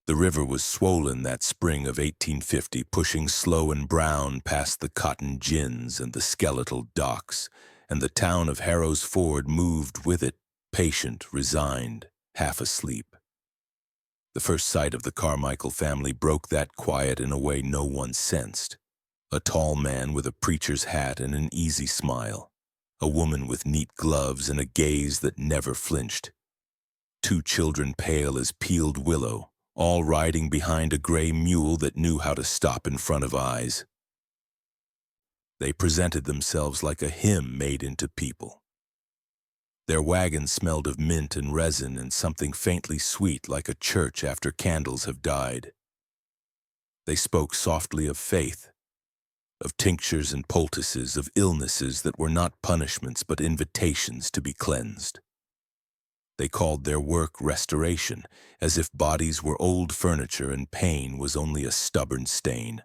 The river was swollen that spring of 1850, pushing slow and brown past the cotton gins and the skeletal docks, and the town of Harrow's Ford moved with it, patient, resigned, half asleep. The first sight of the Carmichael family broke that quiet in a way no one sensed. A tall man with a preacher's hat and an easy smile. A woman with neat gloves and a gaze that never flinched. Two children pale as peeled willow, all riding behind a gray mule that knew how to stop in front of eyes. They presented themselves like a hymn made into people. Their wagon smelled of mint and resin and something faintly sweet like a church after candles have died. They spoke softly of faith, of tinctures and poultices, of illnesses that were not punishments but invitations to be cleansed. They called their work restoration, as if bodies were old furniture and pain was only a stubborn stain.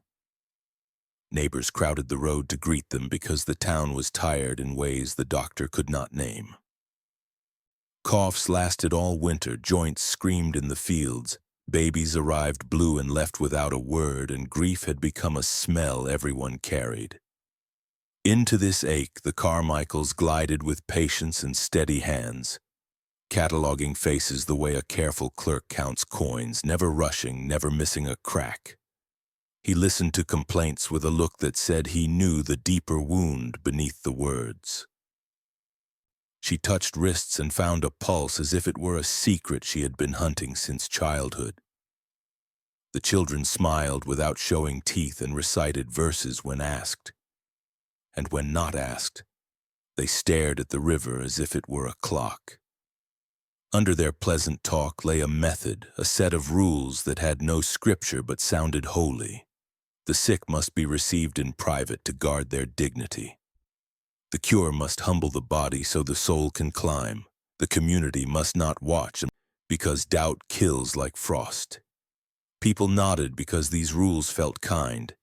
Neighbors crowded the road to greet them because the town was tired in ways the doctor could not name. Coughs lasted all winter, joints screamed in the fields, babies arrived blue and left without a word, and grief had become a smell everyone carried. Into this ache the Carmichaels glided with patience and steady hands, cataloging faces the way a careful clerk counts coins, never rushing, never missing a crack. He listened to complaints with a look that said he knew the deeper wound beneath the words. She touched wrists and found a pulse as if it were a secret she had been hunting since childhood. The children smiled without showing teeth and recited verses when asked. And when not asked, they stared at the river as if it were a clock. Under their pleasant talk lay a method, a set of rules that had no scripture but sounded holy. The sick must be received in private to guard their dignity. The cure must humble the body so the soul can climb. The community must not watch because doubt kills like frost. People nodded because these rules felt kind,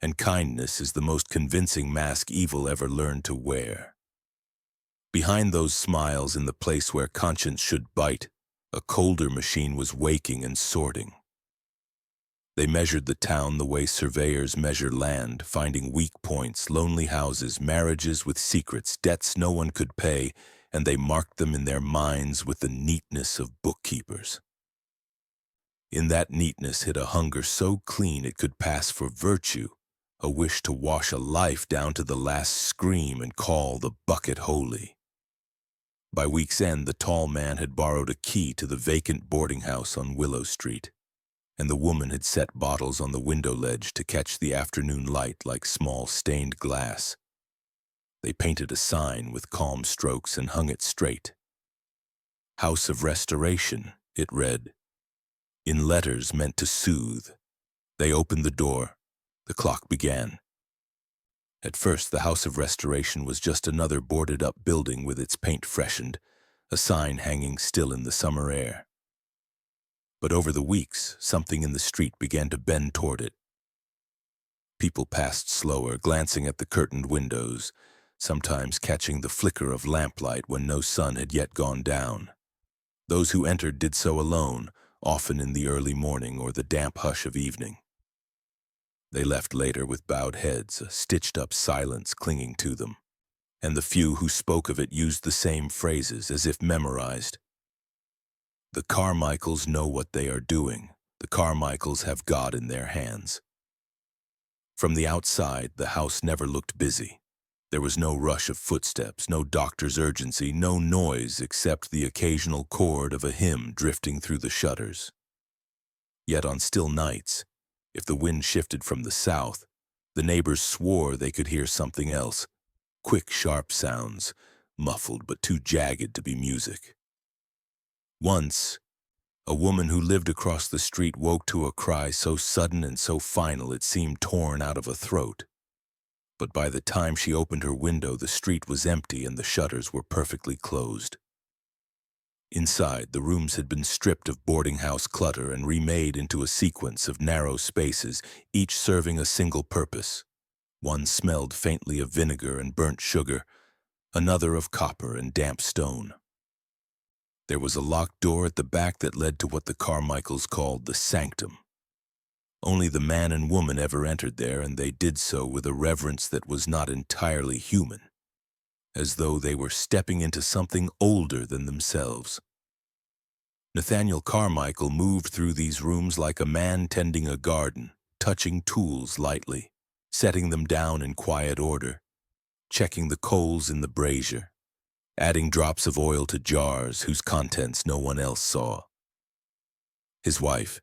and kindness is the most convincing mask evil ever learned to wear. Behind those smiles, in the place where conscience should bite, a colder machine was waking and sorting. They measured the town the way surveyors measure land, finding weak points, lonely houses, marriages with secrets, debts no one could pay, and they marked them in their minds with the neatness of bookkeepers. In that neatness hid a hunger so clean it could pass for virtue, a wish to wash a life down to the last scream and call the bucket holy. By week's end, the tall man had borrowed a key to the vacant boarding house on Willow Street, and the woman had set bottles on the window ledge to catch the afternoon light like small stained glass. They painted a sign with calm strokes and hung it straight. House of Restoration, it read, in letters meant to soothe. They opened the door. The clock began. At first, the House of Restoration was just another boarded-up building with its paint freshened, a sign hanging still in the summer air. But over the weeks, something in the street began to bend toward it. People passed slower, glancing at the curtained windows, sometimes catching the flicker of lamplight when no sun had yet gone down. Those who entered did so alone, often in the early morning or the damp hush of evening. They left later with bowed heads, a stitched-up silence clinging to them, and the few who spoke of it used the same phrases as if memorized. The Carmichaels know what they are doing. The Carmichaels have God in their hands. From the outside, the house never looked busy. There was no rush of footsteps, no doctor's urgency, no noise except the occasional chord of a hymn drifting through the shutters. Yet on still nights, if the wind shifted from the south, the neighbors swore they could hear something else, quick, sharp sounds, muffled but too jagged to be music. Once, a woman who lived across the street woke to a cry so sudden and so final it seemed torn out of a throat. But by the time she opened her window, the street was empty and the shutters were perfectly closed. Inside, the rooms had been stripped of boarding house clutter and remade into a sequence of narrow spaces, each serving a single purpose. One smelled faintly of vinegar and burnt sugar, another of copper and damp stone. There was a locked door at the back that led to what the Carmichaels called the sanctum. Only the man and woman ever entered there, and they did so with a reverence that was not entirely human, as though they were stepping into something older than themselves. Nathaniel Carmichael moved through these rooms like a man tending a garden, touching tools lightly, setting them down in quiet order, checking the coals in the brazier, adding drops of oil to jars whose contents no one else saw. His wife,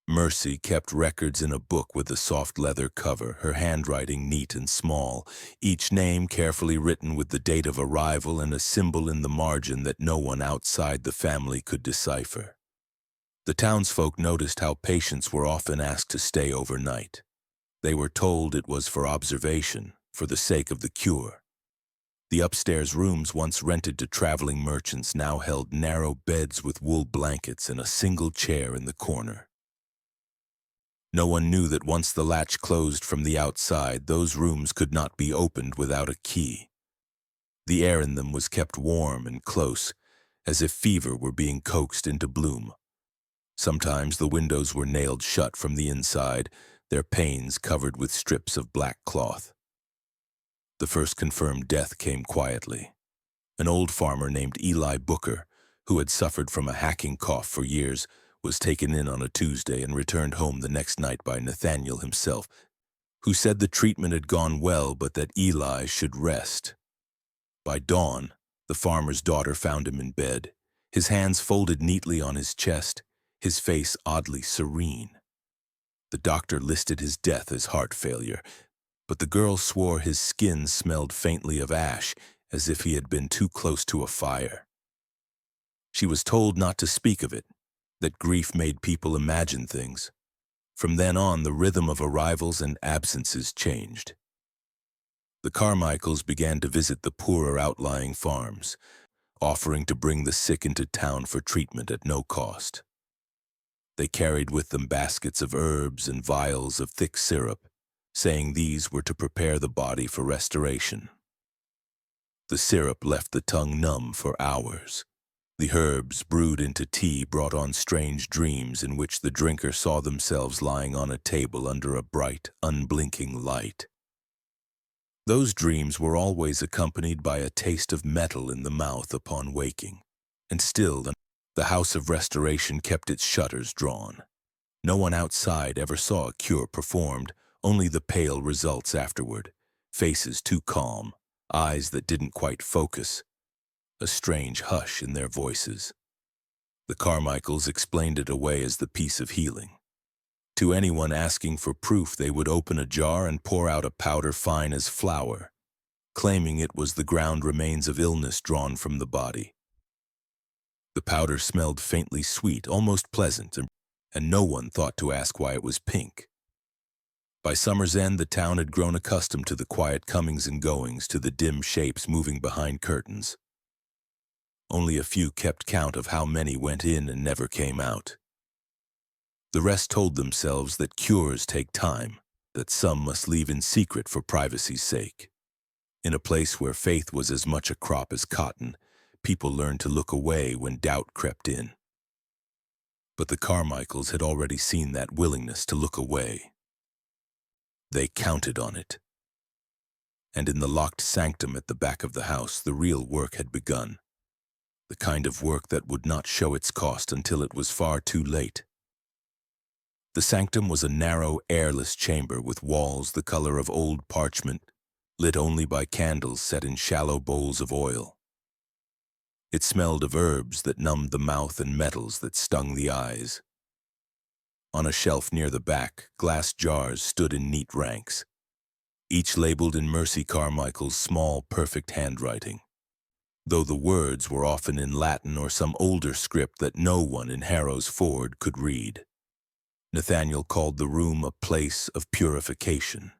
Mercy, kept records in a book with a soft leather cover, her handwriting neat and small, each name carefully written with the date of arrival and a symbol in the margin that no one outside the family could decipher. The townsfolk noticed how patients were often asked to stay overnight. They were told it was for observation, for the sake of the cure. The upstairs rooms once rented to traveling merchants now held narrow beds with wool blankets and a single chair in the corner. No one knew that once the latch closed from the outside, those rooms could not be opened without a key. The air in them was kept warm and close, as if fever were being coaxed into bloom. Sometimes the windows were nailed shut from the inside, their panes covered with strips of black cloth. The first confirmed death came quietly. An old farmer named Eli Booker, who had suffered from a hacking cough for years, was taken in on a Tuesday and returned home the next night by Nathaniel himself, who said the treatment had gone well but that Eli should rest. By dawn, the farmer's daughter found him in bed, his hands folded neatly on his chest, his face oddly serene. The doctor listed his death as heart failure, but the girl swore his skin smelled faintly of ash, as if he had been too close to a fire. She was told not to speak of it, that grief made people imagine things. From then on, the rhythm of arrivals and absences changed. The Carmichaels began to visit the poorer outlying farms, offering to bring the sick into town for treatment at no cost. They carried with them baskets of herbs and vials of thick syrup, saying these were to prepare the body for restoration. The syrup left the tongue numb for hours. The herbs brewed into tea brought on strange dreams in which the drinker saw themselves lying on a table under a bright, unblinking light. Those dreams were always accompanied by a taste of metal in the mouth upon waking, and still the House of Restoration kept its shutters drawn. No one outside ever saw a cure performed, only the pale results afterward, faces too calm, eyes that didn't quite focus, a strange hush in their voices. The Carmichaels explained it away as the peace of healing. To anyone asking for proof, they would open a jar and pour out a powder fine as flour, claiming it was the ground remains of illness drawn from the body. The powder smelled faintly sweet, almost pleasant, and no one thought to ask why it was pink. By summer's end, the town had grown accustomed to the quiet comings and goings, to the dim shapes moving behind curtains. Only a few kept count of how many went in and never came out. The rest told themselves that cures take time, that some must leave in secret for privacy's sake. In a place where faith was as much a crop as cotton, people learned to look away when doubt crept in. But the Carmichaels had already seen that willingness to look away. They counted on it. And in the locked sanctum at the back of the house, the real work had begun. The kind of work that would not show its cost until it was far too late. The sanctum was a narrow, airless chamber with walls the color of old parchment, lit only by candles set in shallow bowls of oil. It smelled of herbs that numbed the mouth and metals that stung the eyes. On a shelf near the back, glass jars stood in neat ranks, each labeled in Mercy Carmichael's small, perfect handwriting, though the words were often in Latin or some older script that no one in Harrow's Ford could read. Nathaniel called the room a place of purification.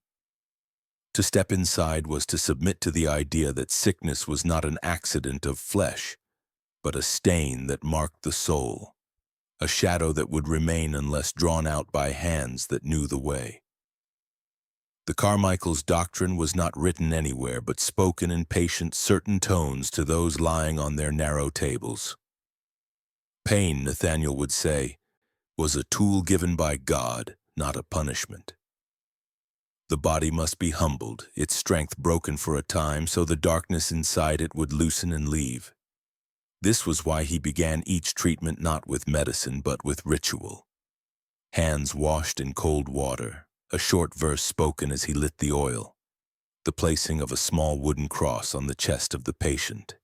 To step inside was to submit to the idea that sickness was not an accident of flesh, but a stain that marked the soul, a shadow that would remain unless drawn out by hands that knew the way. The Carmichaels' doctrine was not written anywhere, but spoken in patient, certain tones to those lying on their narrow tables. Pain, Nathaniel would say, was a tool given by God, not a punishment. The body must be humbled, its strength broken for a time so the darkness inside it would loosen and leave. This was why he began each treatment not with medicine but with ritual. Hands washed in cold water, a short verse spoken as he lit the oil, the placing of a small wooden cross on the chest of the patient.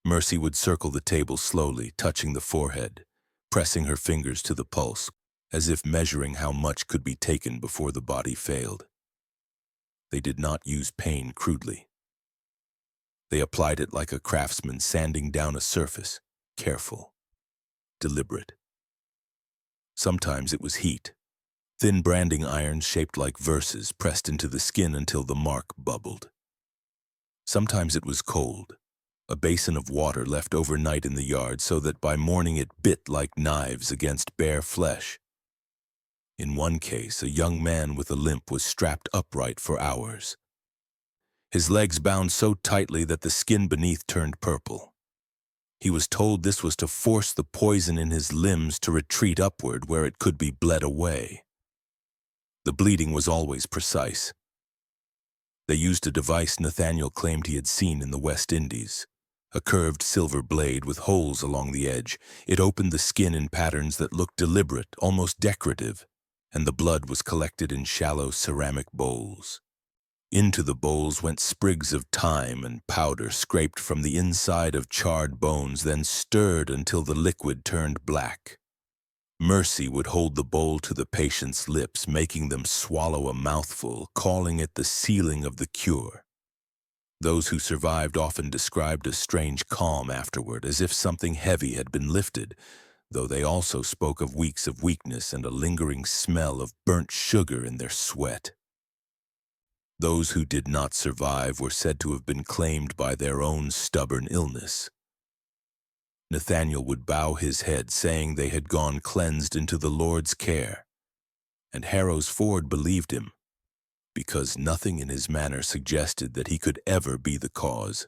Mercy would circle the table slowly, touching the forehead, pressing her fingers to the pulse, as if measuring how much could be taken before the body failed. They did not use pain crudely. They applied it like a craftsman sanding down a surface, careful, deliberate. Sometimes it was heat, thin branding irons shaped like verses pressed into the skin until the mark bubbled. Sometimes it was cold, a basin of water left overnight in the yard so that by morning it bit like knives against bare flesh. In one case, a young man with a limp was strapped upright for hours. His legs bound so tightly that the skin beneath turned purple. He was told this was to force the poison in his limbs to retreat upward where it could be bled away. The bleeding was always precise. They used a device Nathaniel claimed he had seen in the West Indies, a curved silver blade with holes along the edge. It opened the skin in patterns that looked deliberate, almost decorative, and the blood was collected in shallow ceramic bowls. Into the bowls went sprigs of thyme and powder scraped from the inside of charred bones, then stirred until the liquid turned black. Mercy would hold the bowl to the patient's lips, making them swallow a mouthful, calling it the sealing of the cure. Those who survived often described a strange calm afterward, as if something heavy had been lifted, though they also spoke of weeks of weakness and a lingering smell of burnt sugar in their sweat. Those who did not survive were said to have been claimed by their own stubborn illness. Nathaniel would bow his head, saying they had gone cleansed into the Lord's care, and Harrow's Ford believed him, because nothing in his manner suggested that he could ever be the cause.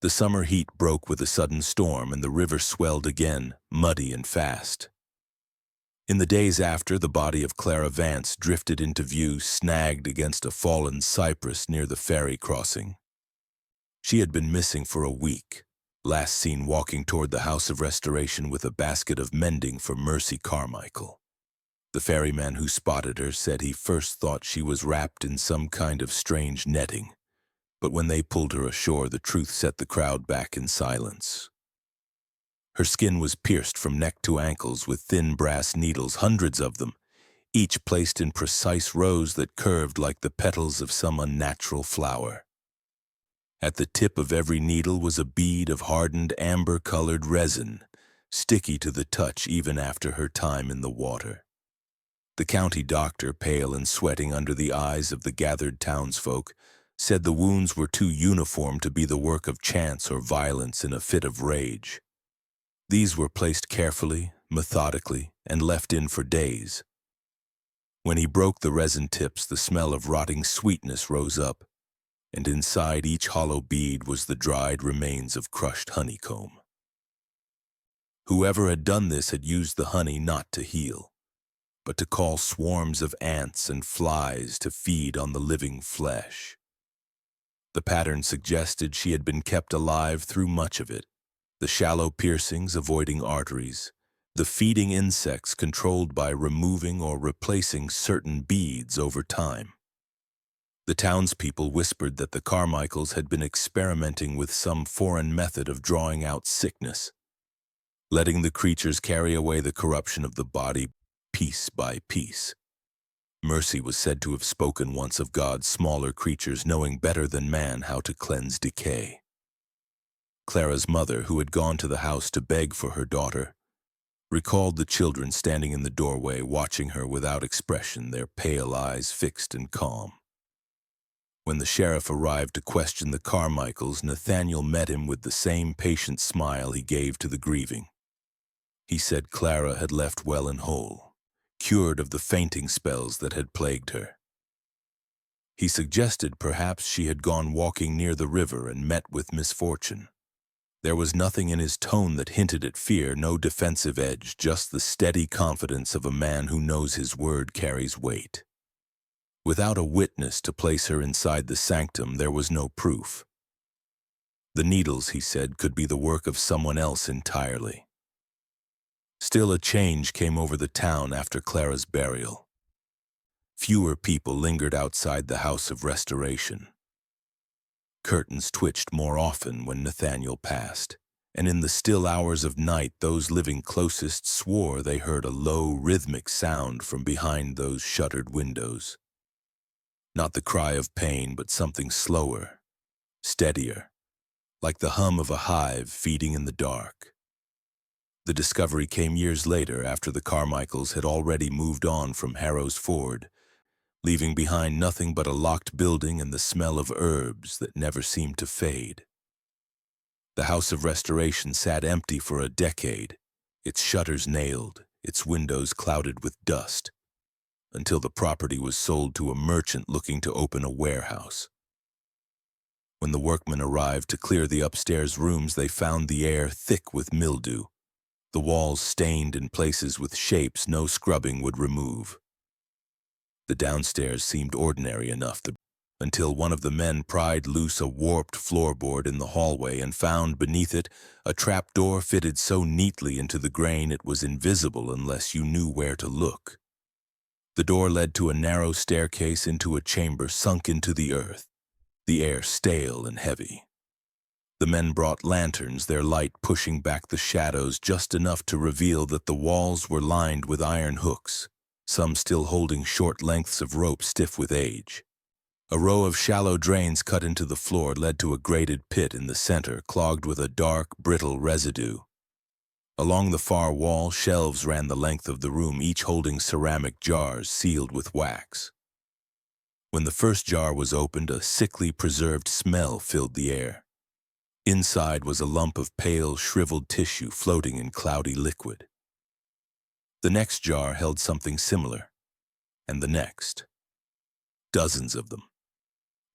The summer heat broke with a sudden storm, and the river swelled again, muddy and fast. In the days after, the body of Clara Vance drifted into view, snagged against a fallen cypress near the ferry crossing. She had been missing for a week, last seen walking toward the House of Restoration with a basket of mending for Mercy Carmichael. The ferryman who spotted her said he first thought she was wrapped in some kind of strange netting, but when they pulled her ashore, the truth set the crowd back in silence. Her skin was pierced from neck to ankles with thin brass needles, hundreds of them, each placed in precise rows that curved like the petals of some unnatural flower. At the tip of every needle was a bead of hardened amber-colored resin, sticky to the touch even after her time in the water. The county doctor, pale and sweating under the eyes of the gathered townsfolk, said the wounds were too uniform to be the work of chance or violence in a fit of rage. These were placed carefully, methodically, and left in for days. When he broke the resin tips, the smell of rotting sweetness rose up, and inside each hollow bead was the dried remains of crushed honeycomb. Whoever had done this had used the honey not to heal, but to call swarms of ants and flies to feed on the living flesh. The pattern suggested she had been kept alive through much of it, the shallow piercings avoiding arteries, the feeding insects controlled by removing or replacing certain beads over time. The townspeople whispered that the Carmichaels had been experimenting with some foreign method of drawing out sickness, letting the creatures carry away the corruption of the body piece by piece. Mercy was said to have spoken once of God's smaller creatures knowing better than man how to cleanse decay. Clara's mother, who had gone to the house to beg for her daughter, recalled the children standing in the doorway watching her without expression, their pale eyes fixed and calm. When the sheriff arrived to question the Carmichaels, Nathaniel met him with the same patient smile he gave to the grieving. He said Clara had left well and whole, cured of the fainting spells that had plagued her. He suggested perhaps she had gone walking near the river and met with misfortune. There was nothing in his tone that hinted at fear, no defensive edge, just the steady confidence of a man who knows his word carries weight. Without a witness to place her inside the sanctum, there was no proof. The needles, he said, could be the work of someone else entirely. Still, a change came over the town after Clara's burial. Fewer people lingered outside the House of Restoration. Curtains twitched more often when Nathaniel passed, and in the still hours of night those living closest swore they heard a low, rhythmic sound from behind those shuttered windows. Not the cry of pain, but something slower, steadier, like the hum of a hive feeding in the dark. The discovery came years later, after the Carmichaels had already moved on from Harrow's Ford, leaving behind nothing but a locked building and the smell of herbs that never seemed to fade. The House of Restoration sat empty for a decade, its shutters nailed, its windows clouded with dust, until the property was sold to a merchant looking to open a warehouse. When the workmen arrived to clear the upstairs rooms, they found the air thick with mildew, the walls stained in places with shapes no scrubbing would remove. The downstairs seemed ordinary enough until one of the men pried loose a warped floorboard in the hallway and found beneath it a trapdoor fitted so neatly into the grain it was invisible unless you knew where to look. The door led to a narrow staircase into a chamber sunk into the earth, the air stale and heavy. The men brought lanterns, their light pushing back the shadows just enough to reveal that the walls were lined with iron hooks, some still holding short lengths of rope stiff with age. A row of shallow drains cut into the floor led to a grated pit in the center, clogged with a dark, brittle residue. Along the far wall, shelves ran the length of the room, each holding ceramic jars sealed with wax. When the first jar was opened, a sickly, preserved smell filled the air. Inside was a lump of pale, shriveled tissue floating in cloudy liquid. The next jar held something similar, and the next. Dozens of them.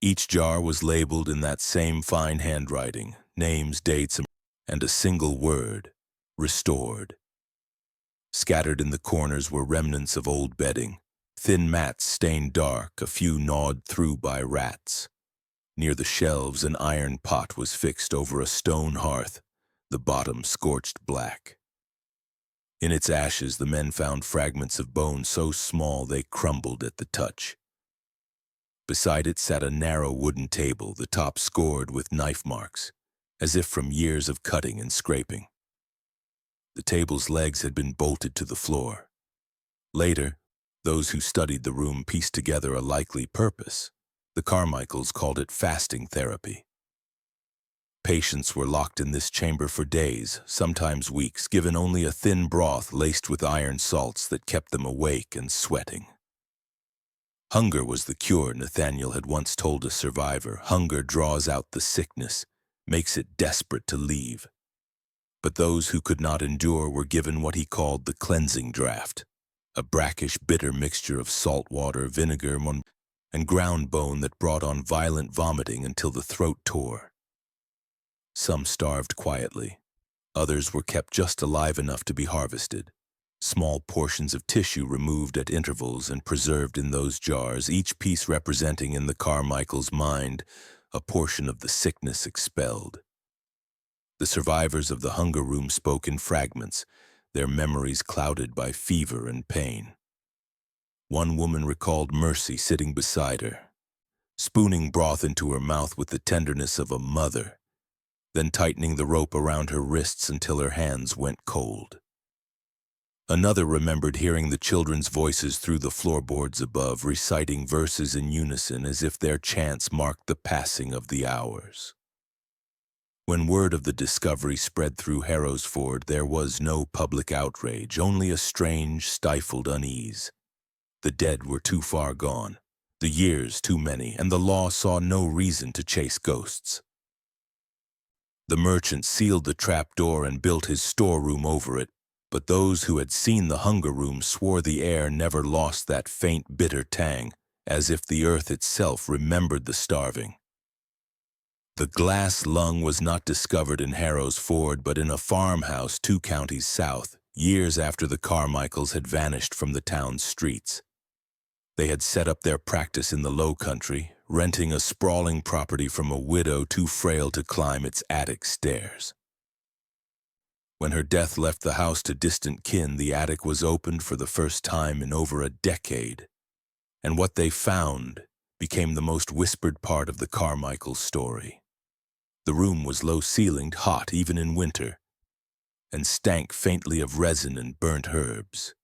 Each jar was labeled in that same fine handwriting, names, dates, and a single word, restored. Scattered in the corners were remnants of old bedding, thin mats stained dark, a few gnawed through by rats. Near the shelves, an iron pot was fixed over a stone hearth, the bottom scorched black. In its ashes, the men found fragments of bone so small they crumbled at the touch. Beside it sat a narrow wooden table, the top scored with knife marks, as if from years of cutting and scraping. The table's legs had been bolted to the floor. Later, those who studied the room pieced together a likely purpose. The Carmichaels called it fasting therapy. Patients were locked in this chamber for days, sometimes weeks, given only a thin broth laced with iron salts that kept them awake and sweating. Hunger was the cure, Nathaniel had once told a survivor. Hunger draws out the sickness, makes it desperate to leave. But those who could not endure were given what he called the cleansing draught, a brackish, bitter mixture of salt water, vinegar, and ground bone that brought on violent vomiting until the throat tore. Some starved quietly. Others were kept just alive enough to be harvested. Small portions of tissue removed at intervals and preserved in those jars, each piece representing in the Carmichael's mind a portion of the sickness expelled. The survivors of the hunger room spoke in fragments, their memories clouded by fever and pain. One woman recalled Mercy sitting beside her, spooning broth into her mouth with the tenderness of a mother, then tightening the rope around her wrists until her hands went cold. Another remembered hearing the children's voices through the floorboards above, reciting verses in unison as if their chants marked the passing of the hours. When word of the discovery spread through Harrow's Ford, there was no public outrage, only a strange, stifled unease. The dead were too far gone, the years too many, and the law saw no reason to chase ghosts. The merchant sealed the trap door and built his storeroom over it, but those who had seen the hunger room swore the air never lost that faint, bitter tang, as if the earth itself remembered the starving. The glass lung was not discovered in Harrow's Ford, but in a farmhouse 2 counties south, years after the Carmichaels had vanished from the town's streets. They had set up their practice in the Low Country, renting a sprawling property from a widow too frail to climb its attic stairs. When her death left the house to distant kin, the attic was opened for the first time in over a decade, and what they found became the most whispered part of the Carmichael story. The room was low-ceilinged, hot even in winter, and stank faintly of resin and burnt herbs.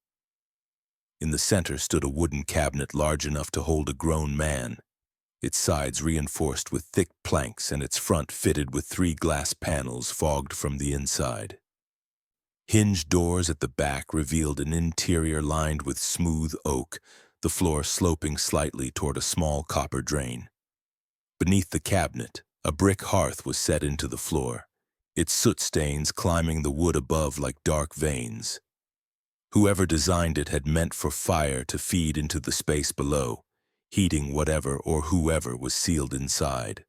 In the center stood a wooden cabinet large enough to hold a grown man, its sides reinforced with thick planks and its front fitted with 3 glass panels fogged from the inside. Hinged doors at the back revealed an interior lined with smooth oak, the floor sloping slightly toward a small copper drain. Beneath the cabinet, a brick hearth was set into the floor, its soot stains climbing the wood above like dark veins. Whoever designed it had meant for fire to feed into the space below, heating whatever or whoever was sealed inside.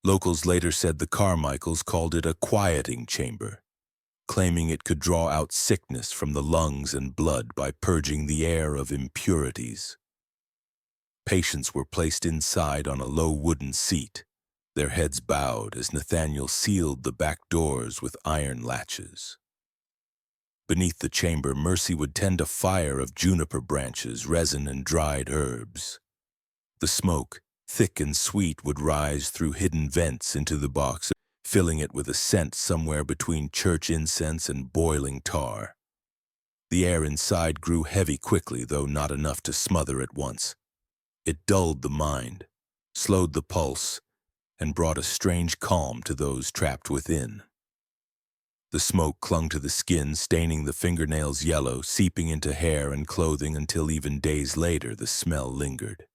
Locals later said the Carmichaels called it a quieting chamber, claiming it could draw out sickness from the lungs and blood by purging the air of impurities. Patients were placed inside on a low wooden seat, their heads bowed as Nathaniel sealed the back doors with iron latches. Beneath the chamber, Mercy would tend a fire of juniper branches, resin, and dried herbs. The smoke, thick and sweet, would rise through hidden vents into the box, filling it with a scent somewhere between church incense and boiling tar. The air inside grew heavy quickly, though not enough to smother at once. It dulled the mind, slowed the pulse, and brought a strange calm to those trapped within. The smoke clung to the skin, staining the fingernails yellow, seeping into hair and clothing until even days later the smell lingered.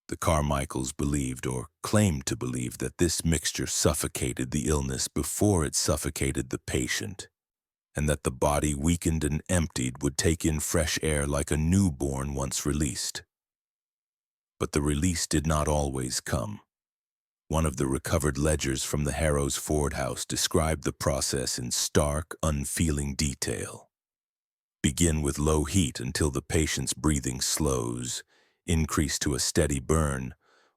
The Carmichaels believed, or claimed to believe, that this mixture suffocated the illness before it suffocated the patient, and that the body, weakened and emptied, would take in fresh air like a newborn once released. But the release did not always come. One of the recovered ledgers from the Harrow's Ford house described the process in stark, unfeeling detail. Begin with low heat until the patient's breathing slows, increase to a steady burn,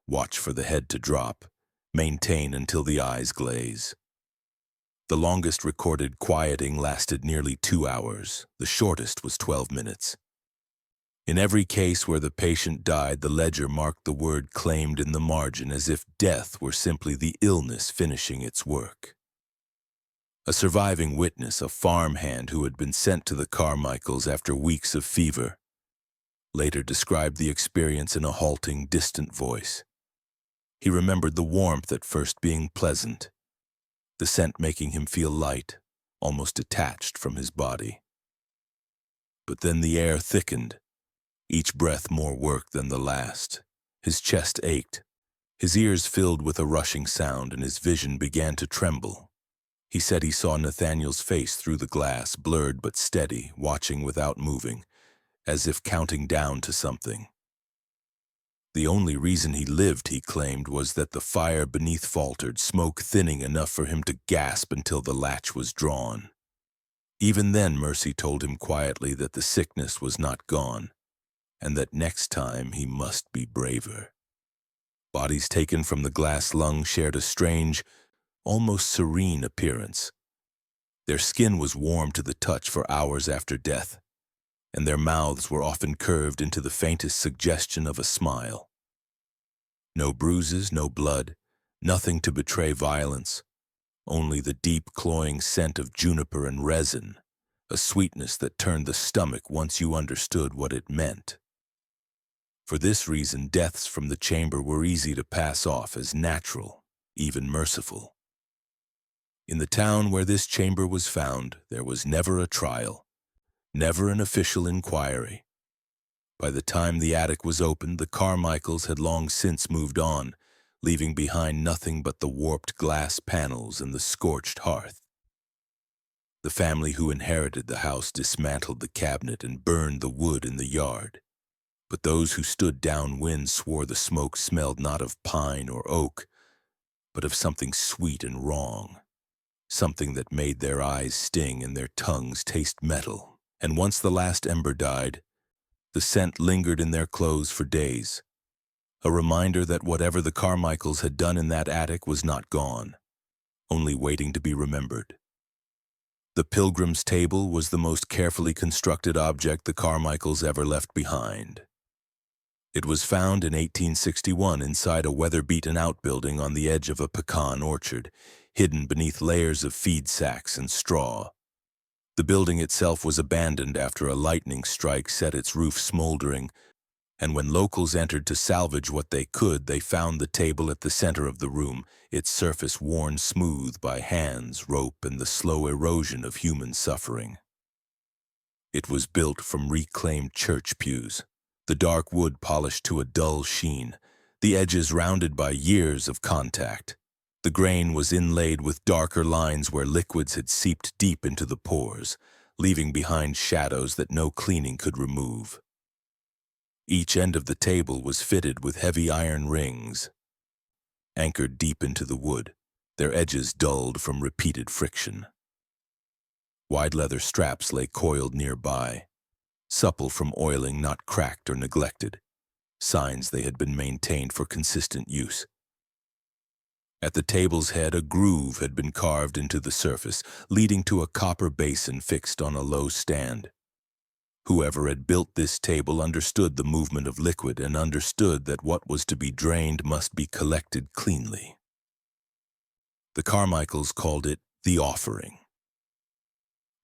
watch for the head to drop, maintain until the eyes glaze. The longest recorded quieting lasted nearly 2 hours, the shortest was 12 minutes. In every case where the patient died, the ledger marked the word claimed in the margin as if death were simply the illness finishing its work. A surviving witness, a farmhand who had been sent to the Carmichaels after weeks of fever, later described the experience in a halting, distant voice. He remembered the warmth at first being pleasant, the scent making him feel light, almost detached from his body. But then the air thickened, each breath more work than the last. His chest ached, his ears filled with a rushing sound, and his vision began to tremble. He said he saw Nathaniel's face through the glass, blurred but steady, watching without moving, as if counting down to something. The only reason he lived, he claimed, was that the fire beneath faltered, smoke thinning enough for him to gasp until the latch was drawn. Even then, Mercy told him quietly that the sickness was not gone, and that next time he must be braver. Bodies taken from the glass lung shared a strange, almost serene appearance. Their skin was warm to the touch for hours after death, and their mouths were often curved into the faintest suggestion of a smile. No bruises, no blood, nothing to betray violence, only the deep, cloying scent of juniper and resin, a sweetness that turned the stomach once you understood what it meant. For this reason, deaths from the chamber were easy to pass off as natural, even merciful. In the town where this chamber was found, there was never a trial, never an official inquiry. By the time the attic was opened, the Carmichaels had long since moved on, leaving behind nothing but the warped glass panels and the scorched hearth. The family who inherited the house dismantled the cabinet and burned the wood in the yard. But those who stood downwind swore the smoke smelled not of pine or oak, but of something sweet and wrong, something that made their eyes sting and their tongues taste metal. And once the last ember died, the scent lingered in their clothes for days, a reminder that whatever the Carmichaels had done in that attic was not gone, only waiting to be remembered. The pilgrim's table was the most carefully constructed object the Carmichaels ever left behind. It was found in 1861 inside a weather-beaten outbuilding on the edge of a pecan orchard, hidden beneath layers of feed sacks and straw. The building itself was abandoned after a lightning strike set its roof smoldering, and when locals entered to salvage what they could, they found the table at the center of the room, its surface worn smooth by hands, rope, and the slow erosion of human suffering. It was built from reclaimed church pews, the dark wood polished to a dull sheen, the edges rounded by years of contact. The grain was inlaid with darker lines where liquids had seeped deep into the pores, leaving behind shadows that no cleaning could remove. Each end of the table was fitted with heavy iron rings, anchored deep into the wood, their edges dulled from repeated friction. Wide leather straps lay coiled nearby, supple from oiling, not cracked or neglected, signs they had been maintained for consistent use. At the table's head, a groove had been carved into the surface, leading to a copper basin fixed on a low stand. Whoever had built this table understood the movement of liquid and understood that what was to be drained must be collected cleanly. The Carmichaels called it the offering.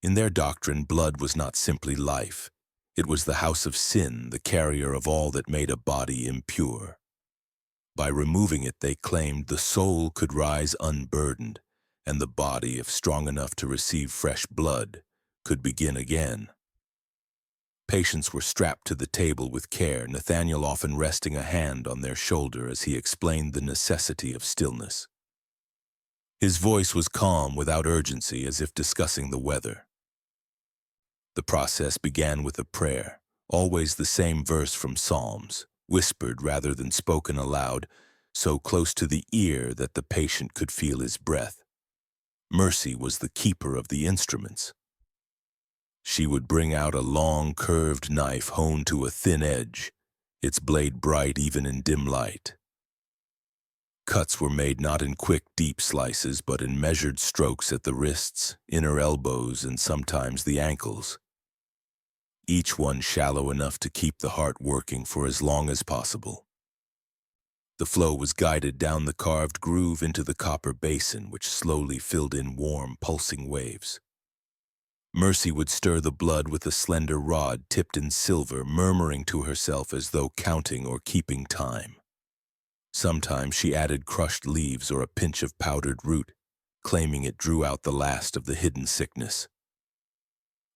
In their doctrine, blood was not simply life. It was the house of sin, the carrier of all that made a body impure. By removing it, they claimed the soul could rise unburdened, and the body, if strong enough to receive fresh blood, could begin again. Patients were strapped to the table with care, Nathaniel often resting a hand on their shoulder as he explained the necessity of stillness. His voice was calm without urgency, as if discussing the weather. The process began with a prayer, always the same verse from Psalms, whispered rather than spoken aloud, so close to the ear that the patient could feel his breath. Mercy was the keeper of the instruments. She would bring out a long, curved knife honed to a thin edge, its blade bright even in dim light. Cuts were made not in quick, deep slices, but in measured strokes at the wrists, inner elbows, and sometimes the ankles. Each one shallow enough to keep the heart working for as long as possible. The flow was guided down the carved groove into the copper basin, which slowly filled in warm, pulsing waves. Mercy would stir the blood with a slender rod tipped in silver, murmuring to herself as though counting or keeping time. Sometimes she added crushed leaves or a pinch of powdered root, claiming it drew out the last of the hidden sickness.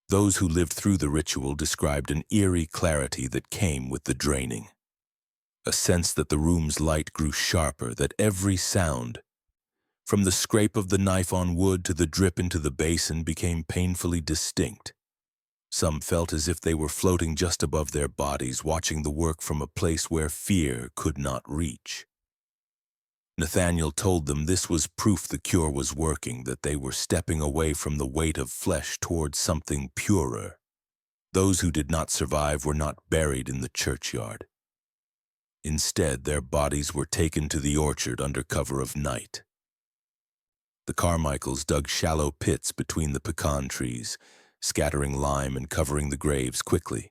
Those who lived through the ritual described an eerie clarity that came with the draining. A sense that the room's light grew sharper, that every sound, from the scrape of the knife on wood to the drip into the basin, became painfully distinct. Some felt as if they were floating just above their bodies, watching the work from a place where fear could not reach. Nathaniel told them this was proof the cure was working, that they were stepping away from the weight of flesh towards something purer. Those who did not survive were not buried in the churchyard. Instead, their bodies were taken to the orchard under cover of night. The Carmichaels dug shallow pits between the pecan trees, scattering lime and covering the graves quickly.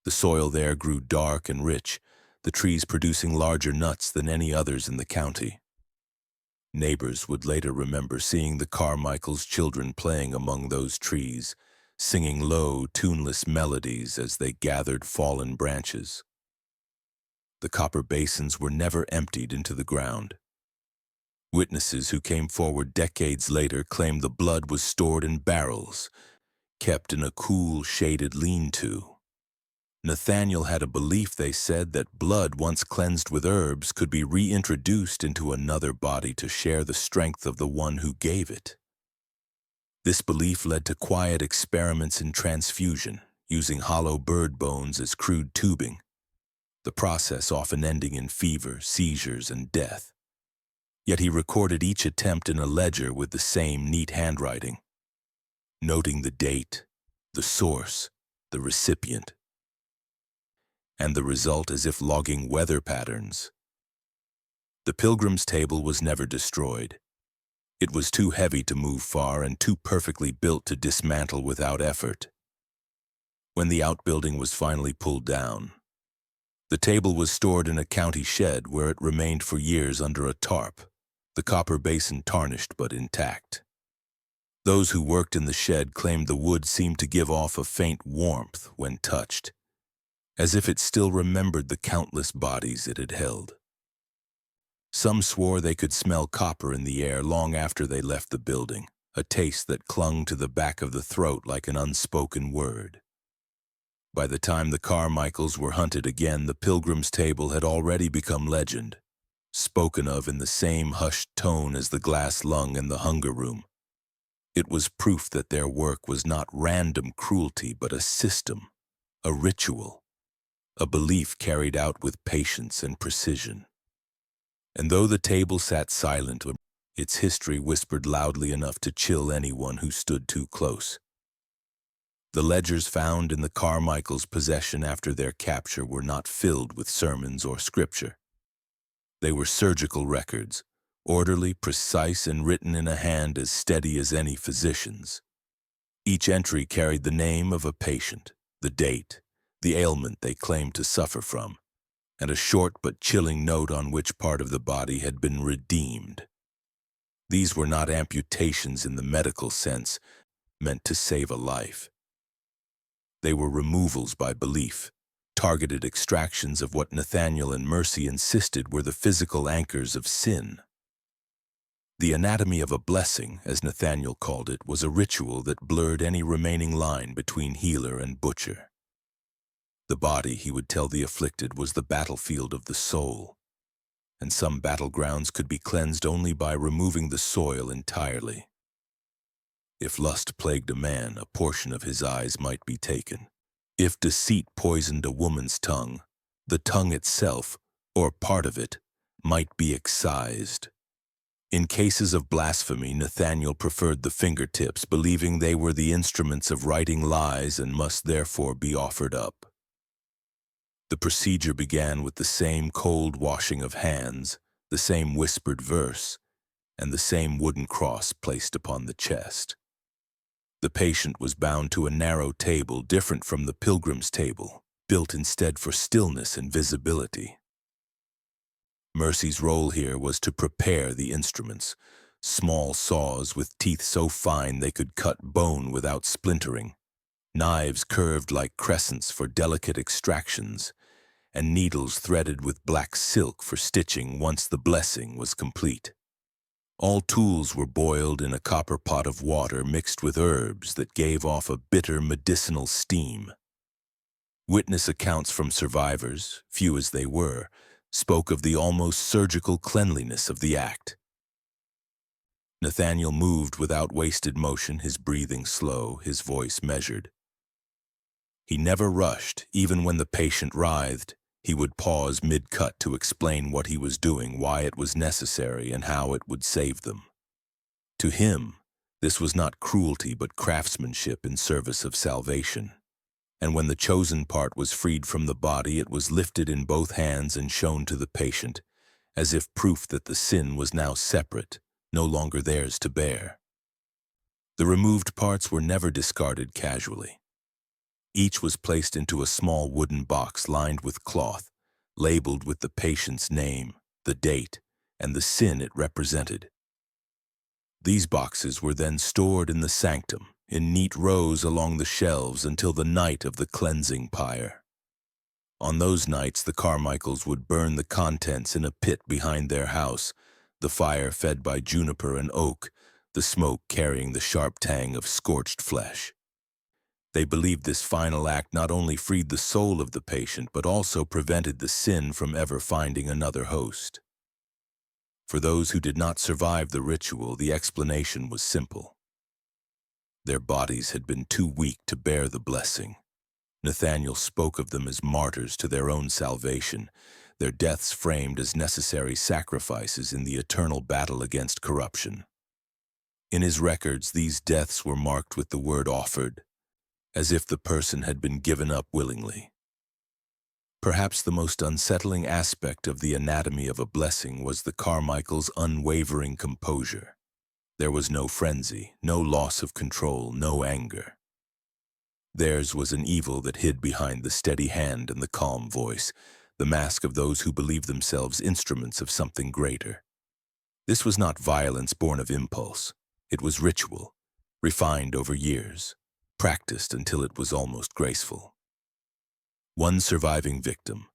The soil there grew dark and rich, the trees producing larger nuts than any others in the county. Neighbors would later remember seeing the Carmichaels' children playing among those trees, singing low, tuneless melodies as they gathered fallen branches. The copper basins were never emptied into the ground. Witnesses who came forward decades later claimed the blood was stored in barrels, kept in a cool, shaded lean-to. Nathaniel had a belief, they said, that blood, once cleansed with herbs, could be reintroduced into another body to share the strength of the one who gave it. This belief led to quiet experiments in transfusion, using hollow bird bones as crude tubing, the process often ending in fever, seizures, and death. Yet he recorded each attempt in a ledger with the same neat handwriting, noting the date, the source, the recipient, and the result as if logging weather patterns. The pilgrim's table was never destroyed. It was too heavy to move far and too perfectly built to dismantle without effort. When the outbuilding was finally pulled down, the table was stored in a county shed where it remained for years under a tarp, the copper basin tarnished but intact. Those who worked in the shed claimed the wood seemed to give off a faint warmth when touched, as if it still remembered the countless bodies it had held. Some swore they could smell copper in the air long after they left the building, a taste that clung to the back of the throat like an unspoken word. By the time the Carmichaels were hunted again, the pilgrim's table had already become legend, spoken of in the same hushed tone as the glass lung and the hunger room. It was proof that their work was not random cruelty, but a system, a ritual, a belief carried out with patience and precision. And though the table sat silent, its history whispered loudly enough to chill anyone who stood too close. The ledgers found in the Carmichaels' possession after their capture were not filled with sermons or scripture. They were surgical records, orderly, precise, and written in a hand as steady as any physician's. Each entry carried the name of a patient, the date, the ailment they claimed to suffer from, and a short but chilling note on which part of the body had been redeemed. These were not amputations in the medical sense, meant to save a life. They were removals by belief, targeted extractions of what Nathaniel and Mercy insisted were the physical anchors of sin. The anatomy of a blessing, as Nathaniel called it, was a ritual that blurred any remaining line between healer and butcher. The body, he would tell the afflicted, was the battlefield of the soul, and some battlegrounds could be cleansed only by removing the soil entirely. If lust plagued a man, a portion of his eyes might be taken. If deceit poisoned a woman's tongue, the tongue itself, or part of it, might be excised. In cases of blasphemy, Nathaniel preferred the fingertips, believing they were the instruments of writing lies and must therefore be offered up. The procedure began with the same cold washing of hands, the same whispered verse, and the same wooden cross placed upon the chest. The patient was bound to a narrow table different from the pilgrim's table, built instead for stillness and visibility. Mercy's role here was to prepare the instruments, small saws with teeth so fine they could cut bone without splintering, knives curved like crescents for delicate extractions, and needles threaded with black silk for stitching once the blessing was complete. All tools were boiled in a copper pot of water mixed with herbs that gave off a bitter medicinal steam. Witness accounts from survivors, few as they were, spoke of the almost surgical cleanliness of the act. Nathaniel moved without wasted motion, his breathing slow, his voice measured. He never rushed, even when the patient writhed. He would pause mid-cut to explain what he was doing, why it was necessary, and how it would save them. To him, this was not cruelty but craftsmanship in service of salvation. And when the chosen part was freed from the body, it was lifted in both hands and shown to the patient, as if proof that the sin was now separate, no longer theirs to bear. The removed parts were never discarded casually. Each was placed into a small wooden box lined with cloth, labeled with the patient's name, the date, and the sin it represented. These boxes were then stored in the sanctum, in neat rows along the shelves until the night of the cleansing pyre. On those nights, the Carmichaels would burn the contents in a pit behind their house, the fire fed by juniper and oak, the smoke carrying the sharp tang of scorched flesh. They believed this final act not only freed the soul of the patient, but also prevented the sin from ever finding another host. For those who did not survive the ritual, the explanation was simple. Their bodies had been too weak to bear the blessing. Nathaniel spoke of them as martyrs to their own salvation. their deaths framed as necessary sacrifices in the eternal battle against corruption. In his records, these deaths were marked with the word offered, as if the person had been given up willingly. Perhaps the most unsettling aspect of the anatomy of a blessing was the Carmichaels' unwavering composure. There was no frenzy, no loss of control, no anger. Theirs was an evil that hid behind the steady hand and the calm voice, the mask of those who believed themselves instruments of something greater. This was not violence born of impulse. It was ritual, refined over years, practiced until it was almost graceful. One surviving victim,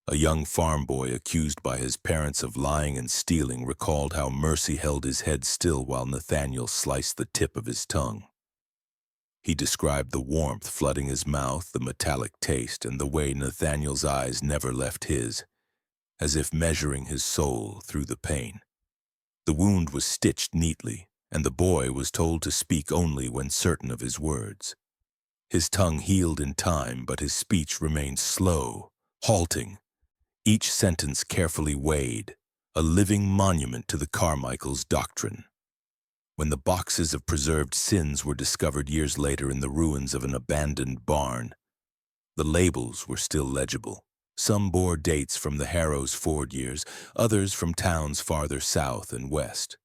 a young farm boy accused by his parents of lying and stealing, recalled how Mercy held his head still while Nathaniel sliced the tip of his tongue. He described the warmth flooding his mouth, the metallic taste, and the way Nathaniel's eyes never left his, as if measuring his soul through the pain. The wound was stitched neatly, and the boy was told to speak only when certain of his words. His tongue healed in time, but his speech remained slow, halting, each sentence carefully weighed, a living monument to the Carmichaels' doctrine. When the boxes of preserved sins were discovered years later in the ruins of an abandoned barn, the labels were still legible. Some bore dates from the Harrow's Ford years, others from towns farther south and west.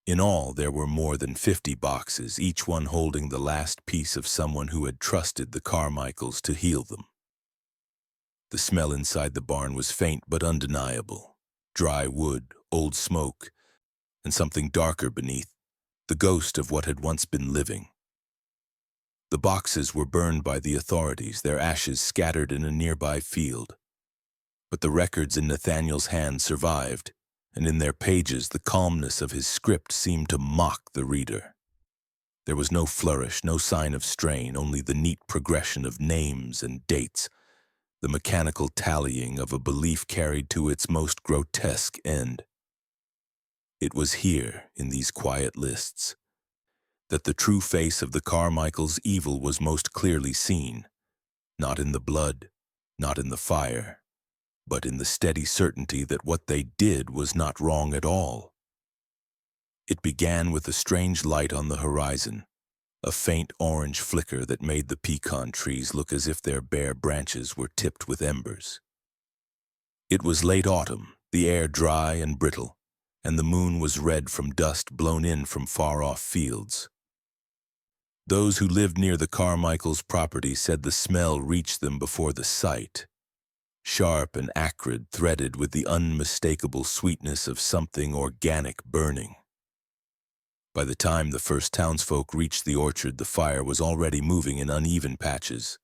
In all, there were more than 50 boxes, each one holding the last piece of someone who had trusted the Carmichaels to heal them. The smell inside the barn was faint but undeniable. Dry wood, old smoke, and something darker beneath, the ghost of what had once been living. The boxes were burned by the authorities, their ashes scattered in a nearby field. But the records in Nathaniel's hand survived, and in their pages the calmness of his script seemed to mock the reader. There was no flourish, no sign of strain, only the neat progression of names and dates, the mechanical tallying of a belief carried to its most grotesque end. It was here, in these quiet lists, that the true face of the Carmichaels' evil was most clearly seen, not in the blood, not in the fire, but in the steady certainty that what they did was not wrong at all. It began with a strange light on the horizon, a faint orange flicker that made the pecan trees look as if their bare branches were tipped with embers. It was late autumn, the air dry and brittle, and the moon was red from dust blown in from far-off fields. Those who lived near the Carmichaels' property said the smell reached them before the sight, sharp and acrid, threaded with the unmistakable sweetness of something organic burning. By the time the first townsfolk reached the orchard, the fire was already moving in uneven patches,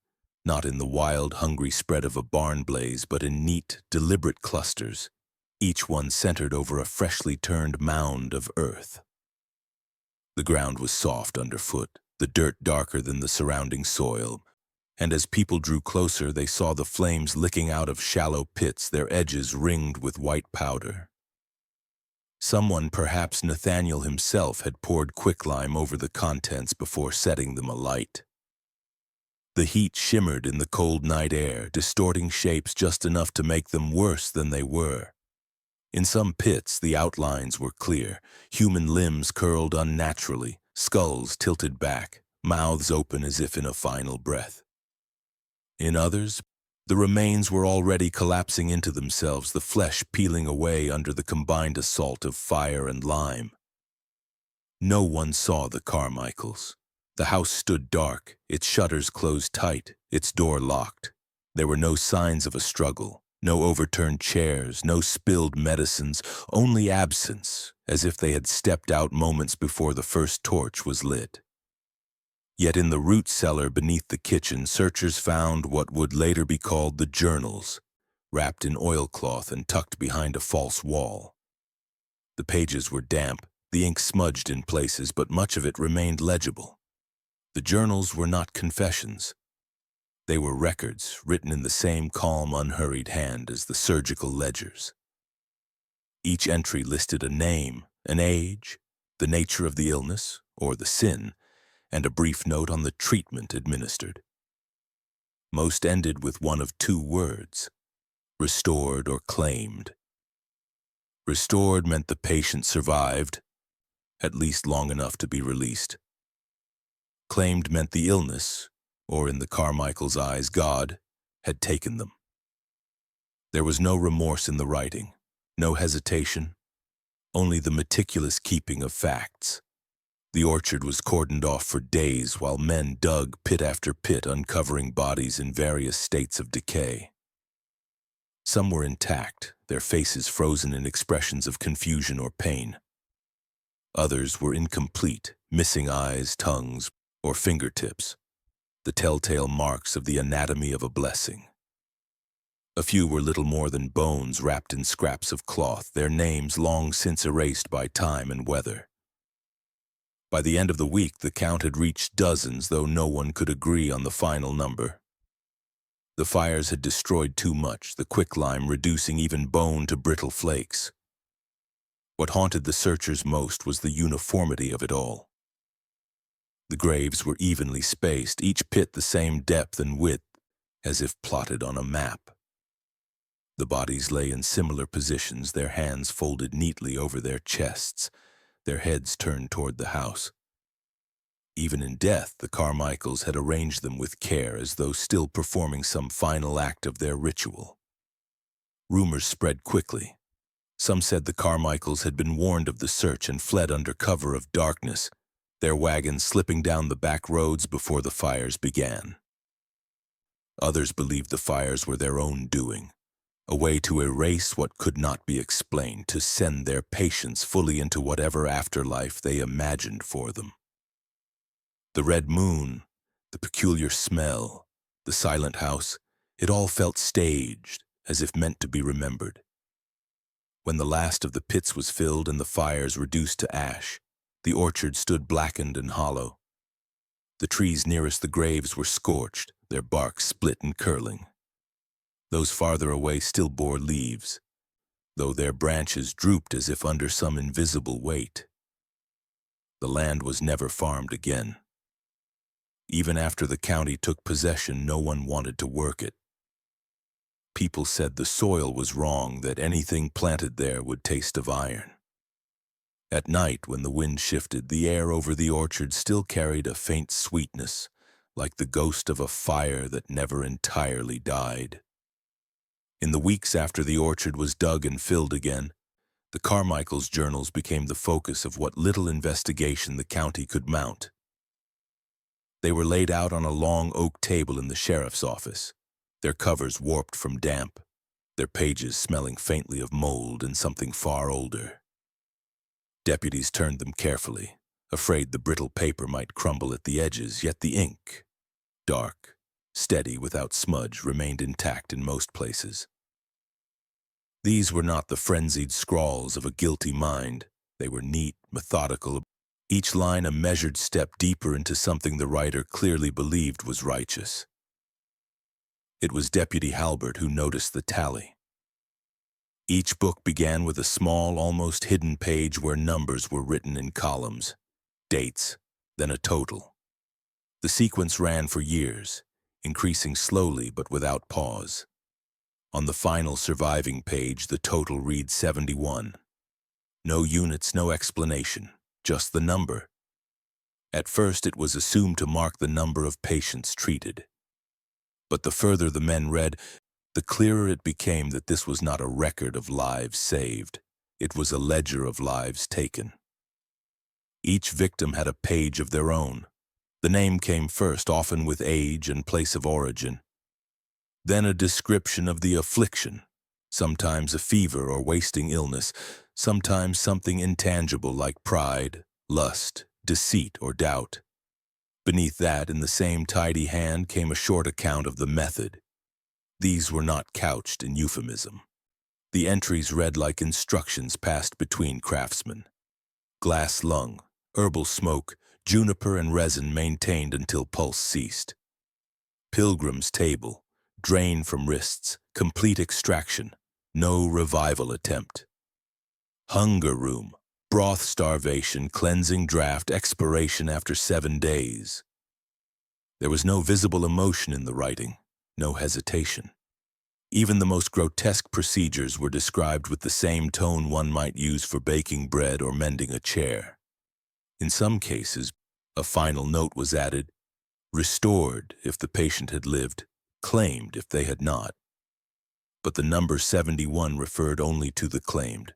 not in the wild, hungry spread of a barn blaze, but in neat, deliberate clusters, each one centered over a freshly turned mound of earth. The ground was soft underfoot, the dirt darker than the surrounding soil, and as people drew closer, they saw the flames licking out of shallow pits, their edges ringed with white powder. Someone, perhaps Nathaniel himself, had poured quicklime over the contents before setting them alight. The heat shimmered in the cold night air, distorting shapes just enough to make them worse than they were. In some pits, the outlines were clear, human limbs curled unnaturally, skulls tilted back, mouths open as if in a final breath. In others, the remains were already collapsing into themselves, the flesh peeling away under the combined assault of fire and lime. No one saw the Carmichaels. The house stood dark, its shutters closed tight, its door locked. There were no signs of a struggle, no overturned chairs, no spilled medicines, only absence, as if they had stepped out moments before the first torch was lit. Yet in the root cellar beneath the kitchen, searchers found what would later be called the journals, wrapped in oilcloth and tucked behind a false wall. The pages were damp, the ink smudged in places, but much of it remained legible. The journals were not confessions. They were records written in the same calm, unhurried hand as the surgical ledgers. Each entry listed a name, an age, the nature of the illness, or the sin, and a brief note on the treatment administered. Most ended with one of two words: restored, or claimed. Restored meant the patient survived, at least long enough to be released. Claimed meant the illness, or in the Carmichaels' eyes, God, had taken them. There was no remorse in the writing, no hesitation, only the meticulous keeping of facts. The orchard was cordoned off for days while men dug pit after pit, uncovering bodies in various states of decay. Some were intact, their faces frozen in expressions of confusion or pain. Others were incomplete, missing eyes, tongues, or fingertips, the telltale marks of the anatomy of a blessing. A few were little more than bones wrapped in scraps of cloth, their names long since erased by time and weather. By the end of the week, the count had reached dozens, though no one could agree on the final number. The fires had destroyed too much, the quicklime reducing even bone to brittle flakes. What haunted the searchers most was the uniformity of it all. The graves were evenly spaced, each pit the same depth and width, as if plotted on a map. The bodies lay in similar positions, their hands folded neatly over their chests, their heads turned toward the house. Even in death, the Carmichaels had arranged them with care, as though still performing some final act of their ritual. Rumors spread quickly. Some said the Carmichaels had been warned of the search and fled under cover of darkness, their wagons slipping down the back roads before the fires began. Others believed the fires were their own doing, a way to erase what could not be explained, to send their patients fully into whatever afterlife they imagined for them. The red moon, the peculiar smell, the silent house, it all felt staged, as if meant to be remembered. When the last of the pits was filled and the fires reduced to ash, the orchard stood blackened and hollow. The trees nearest the graves were scorched, their bark split and curling. Those farther away still bore leaves, though their branches drooped as if under some invisible weight. The land was never farmed again. Even after the county took possession, no one wanted to work it. People said the soil was wrong, that anything planted there would taste of iron. At night, when the wind shifted, the air over the orchard still carried a faint sweetness, like the ghost of a fire that never entirely died. In the weeks after the orchard was dug and filled again, the Carmichaels' journals became the focus of what little investigation the county could mount. They were laid out on a long oak table in the sheriff's office, their covers warped from damp, their pages smelling faintly of mold and something far older. Deputies turned them carefully, afraid the brittle paper might crumble at the edges, yet the ink, dark, steady, without smudge, remained intact in most places. These were not the frenzied scrawls of a guilty mind. They were neat, methodical, each line a measured step deeper into something the writer clearly believed was righteous. It was Deputy Halbert who noticed the tally. Each book began with a small, almost hidden page where numbers were written in columns, dates, then a total. The sequence ran for years, increasing slowly but without pause. On the final surviving page, the total reads 71. No units, no explanation, just the number. At first, it was assumed to mark the number of patients treated. But the further the men read, the clearer it became that this was not a record of lives saved. It was a ledger of lives taken. Each victim had a page of their own. The name came first, often with age and place of origin. Then a description of the affliction, sometimes a fever or wasting illness, sometimes something intangible like pride, lust, deceit, or doubt. Beneath that, in the same tidy hand, came a short account of the method. These were not couched in euphemism. The entries read like instructions passed between craftsmen. Glass lung, herbal smoke, juniper and resin maintained until pulse ceased. Pilgrim's table, drain from wrists, complete extraction, no revival attempt. Hunger room, broth starvation, cleansing draft, expiration after 7 days. There was no visible emotion in the writing, no hesitation. Even the most grotesque procedures were described with the same tone one might use for baking bread or mending a chair. In some cases, a final note was added: restored if the patient had lived, claimed if they had not. But the number 71 referred only to the claimed.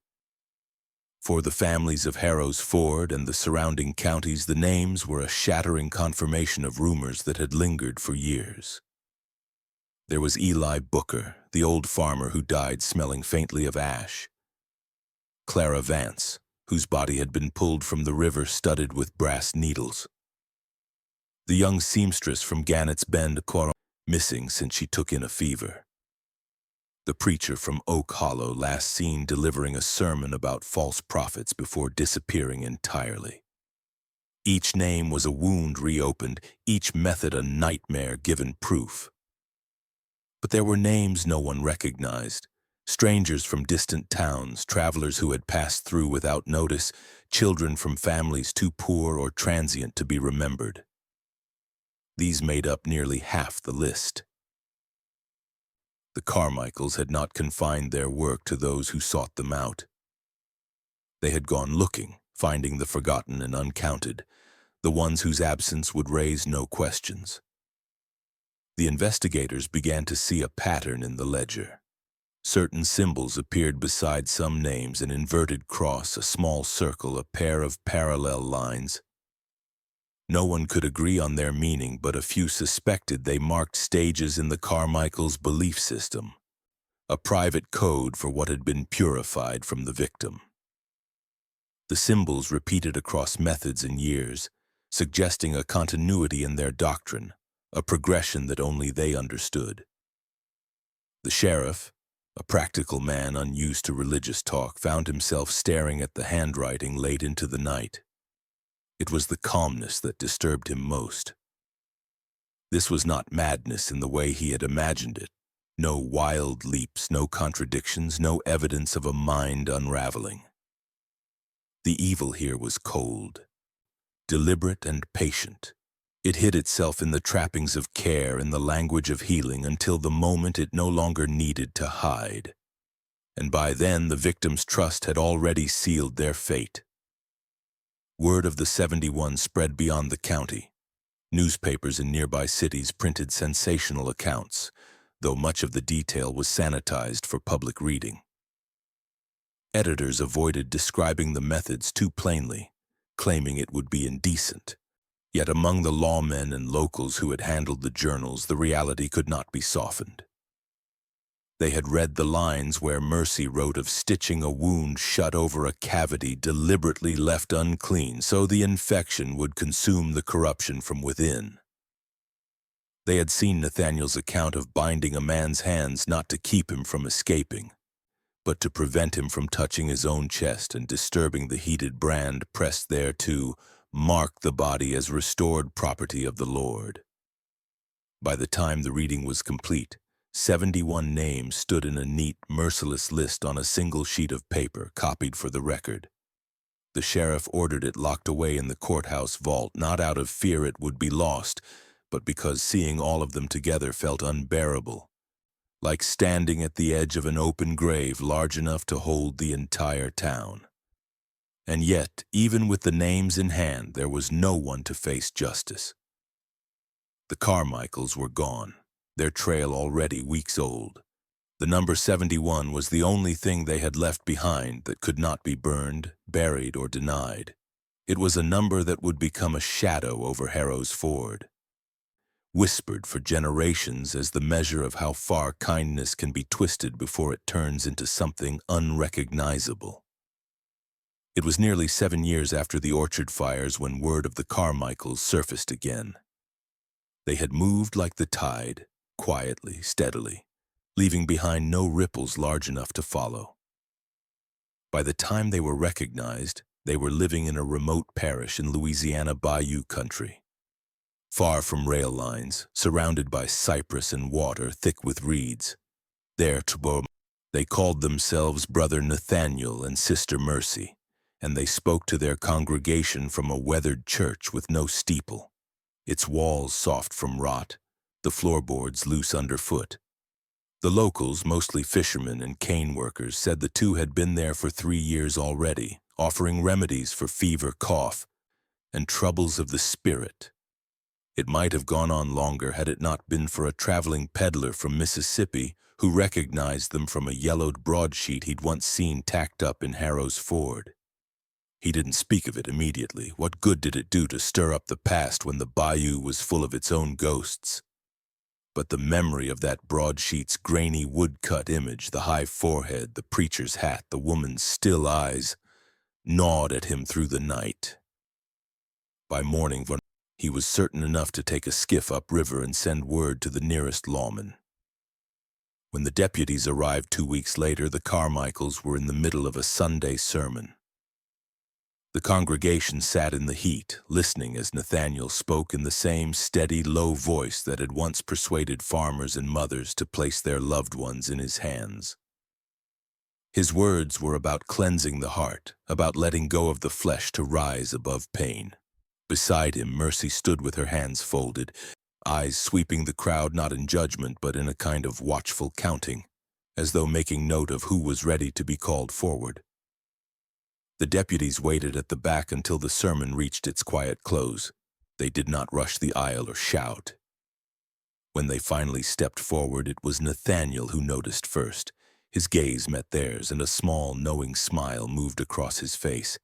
For the families of Harrow's Ford and the surrounding counties, the names were a shattering confirmation of rumors that had lingered for years. There was Eli Booker, the old farmer who died smelling faintly of ash. Clara Vance, whose body had been pulled from the river studded with brass needles. The young seamstress from Gannett's Bend, missing since she took in a fever. The preacher from Oak Hollow, last seen delivering a sermon about false prophets before disappearing entirely. Each name was a wound reopened, each method a nightmare given proof. But there were names no one recognized, strangers from distant towns, travelers who had passed through without notice, children from families too poor or transient to be remembered. These made up nearly half the list. The Carmichaels had not confined their work to those who sought them out. They had gone looking, finding the forgotten and uncounted, the ones whose absence would raise no questions. The investigators began to see a pattern in the ledger. Certain symbols appeared beside some names: an inverted cross, a small circle, a pair of parallel lines. No one could agree on their meaning, but a few suspected they marked stages in the Carmichaels' belief system, a private code for what had been purified from the victim. The symbols repeated across methods and years, suggesting a continuity in their doctrine, a progression that only they understood. The sheriff, a practical man unused to religious talk, found himself staring at the handwriting late into the night. It was the calmness that disturbed him most. This was not madness in the way he had imagined it. No wild leaps, no contradictions, no evidence of a mind unraveling. The evil here was cold, deliberate and patient. It hid itself in the trappings of care, in the language of healing, until the moment it no longer needed to hide. And by then the victim's trust had already sealed their fate. Word of the 71 spread beyond the county. Newspapers in nearby cities printed sensational accounts, though much of the detail was sanitized for public reading. Editors avoided describing the methods too plainly, claiming it would be indecent. Yet among the lawmen and locals who had handled the journals, the reality could not be softened. They had read the lines where Mercy wrote of stitching a wound shut over a cavity deliberately left unclean so the infection would consume the corruption from within. They had seen Nathaniel's account of binding a man's hands not to keep him from escaping, but to prevent him from touching his own chest and disturbing the heated brand pressed there to mark the body as restored property of the Lord. By the time the reading was complete, 71 names stood in a neat, merciless list on a single sheet of paper, copied for the record. The sheriff ordered it locked away in the courthouse vault, not out of fear it would be lost, but because seeing all of them together felt unbearable, like standing at the edge of an open grave large enough to hold the entire town. And yet, even with the names in hand, there was no one to face justice. The Carmichaels were gone, their trail already weeks old. The number 71 was the only thing they had left behind that could not be burned, buried, or denied. It was a number that would become a shadow over Harrow's Ford, whispered for generations as the measure of how far kindness can be twisted before it turns into something unrecognizable. It was nearly 7 years after the orchard fires when word of the Carmichaels surfaced again. They had moved like the tide, quietly, steadily, leaving behind no ripples large enough to follow. By the time they were recognized, they were living in a remote parish in Louisiana Bayou country, far from rail lines, surrounded by cypress and water thick with reeds. There, they called themselves Brother Nathaniel and Sister Mercy, and they spoke to their congregation from a weathered church with no steeple, its walls soft from rot, the floorboards loose underfoot. The locals, mostly fishermen and cane workers, said the two had been there for 3 years already, offering remedies for fever, cough, and troubles of the spirit. It might have gone on longer had it not been for a traveling peddler from Mississippi who recognized them from a yellowed broadsheet he'd once seen tacked up in Harrow's Ford. He didn't speak of it immediately. What good did it do to stir up the past when the bayou was full of its own ghosts? But the memory of that broadsheet's grainy woodcut image, the high forehead, the preacher's hat, the woman's still eyes, gnawed at him through the night. By morning, he was certain enough to take a skiff upriver and send word to the nearest lawman. When the deputies arrived 2 weeks later, the Carmichaels were in the middle of a Sunday sermon. The congregation sat in the heat, listening as Nathaniel spoke in the same steady, low voice that had once persuaded farmers and mothers to place their loved ones in his hands. His words were about cleansing the heart, about letting go of the flesh to rise above pain. Beside him, Mercy stood with her hands folded, eyes sweeping the crowd not in judgment but in a kind of watchful counting, as though making note of who was ready to be called forward. The deputies waited at the back until the sermon reached its quiet close. They did not rush the aisle or shout. When they finally stepped forward, it was Nathaniel who noticed first. His gaze met theirs, and a small, knowing smile moved across his face.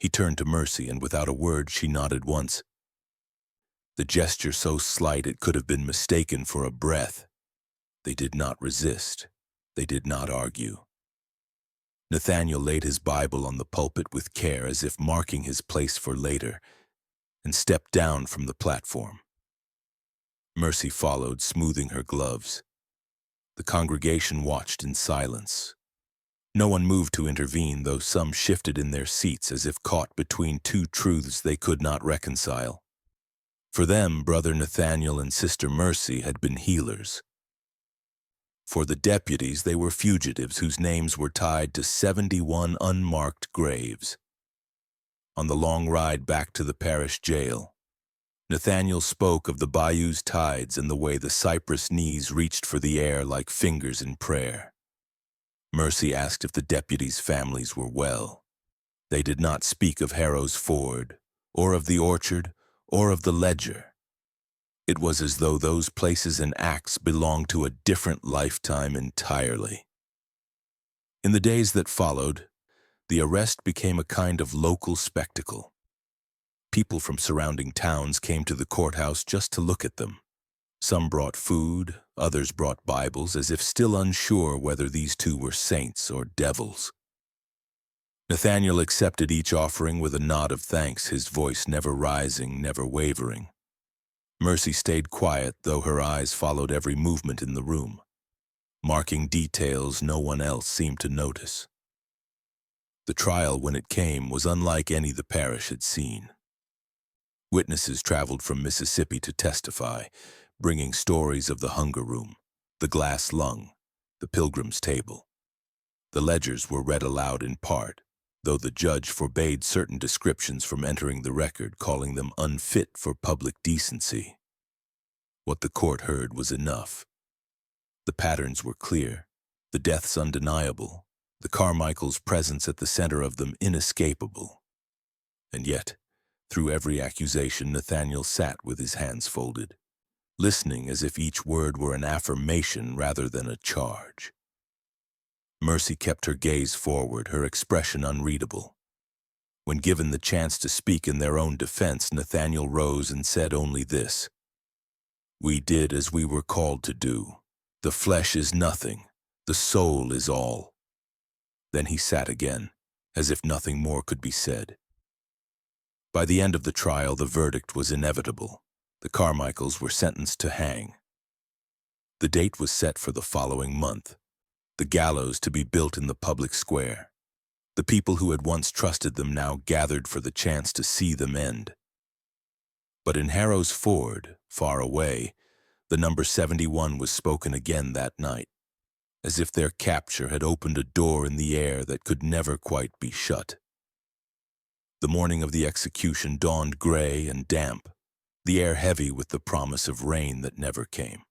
He turned to Mercy, and without a word she nodded once. The gesture so slight it could have been mistaken for a breath. They did not resist. They did not argue. Nathaniel laid his Bible on the pulpit with care, as if marking his place for later, and stepped down from the platform. Mercy followed, smoothing her gloves. The congregation watched in silence. No one moved to intervene, though some shifted in their seats as if caught between two truths they could not reconcile. For them, Brother Nathaniel and Sister Mercy had been healers. For the deputies, they were fugitives whose names were tied to 71 unmarked graves. On the long ride back to the parish jail, Nathaniel spoke of the bayou's tides and the way the cypress knees reached for the air like fingers in prayer. Mercy asked if the deputies' families were well. They did not speak of Harrow's Ford, or of the orchard, or of the ledger. It was as though those places and acts belonged to a different lifetime entirely. In the days that followed, the arrest became a kind of local spectacle. People from surrounding towns came to the courthouse just to look at them. Some brought food, others brought Bibles, as if still unsure whether these two were saints or devils. Nathaniel accepted each offering with a nod of thanks, his voice never rising, never wavering. Mercy stayed quiet, though her eyes followed every movement in the room, marking details no one else seemed to notice. The trial, when it came, was unlike any the parish had seen. Witnesses traveled from Mississippi to testify, bringing stories of the hunger room, the glass lung, the pilgrim's table. The ledgers were read aloud in part, though the judge forbade certain descriptions from entering the record, calling them unfit for public decency. What the court heard was enough. The patterns were clear, the deaths undeniable, the Carmichaels' presence at the center of them inescapable. And yet, through every accusation, Nathaniel sat with his hands folded, listening as if each word were an affirmation rather than a charge. Mercy kept her gaze forward, her expression unreadable. When given the chance to speak in their own defense, Nathaniel rose and said only this: "We did as we were called to do. The flesh is nothing, the soul is all." Then he sat again, as if nothing more could be said. By the end of the trial, the verdict was inevitable. The Carmichaels were sentenced to hang. The date was set for the following month, the gallows to be built in the public square. The people who had once trusted them now gathered for the chance to see them end. But in Harrow's Ford, far away, the number 71 was spoken again that night, as if their capture had opened a door in the air that could never quite be shut. The morning of the execution dawned gray and damp, the air heavy with the promise of rain that never came.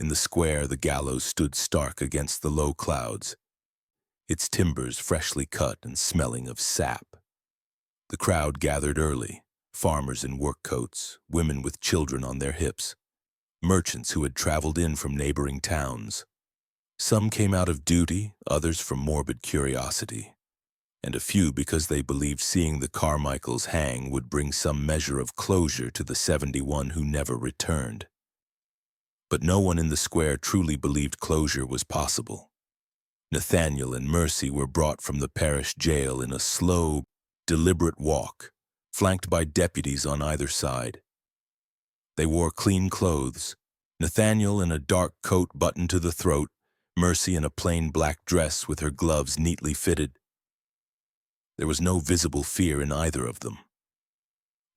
In the square, the gallows stood stark against the low clouds, its timbers freshly cut and smelling of sap. The crowd gathered early, farmers in work coats, women with children on their hips, merchants who had traveled in from neighboring towns. Some came out of duty, others from morbid curiosity, and a few because they believed seeing the Carmichaels hang would bring some measure of closure to the 71 who never returned. But no one in the square truly believed closure was possible. Nathaniel and Mercy were brought from the parish jail in a slow, deliberate walk, flanked by deputies on either side. They wore clean clothes, Nathaniel in a dark coat buttoned to the throat, Mercy in a plain black dress with her gloves neatly fitted. There was no visible fear in either of them.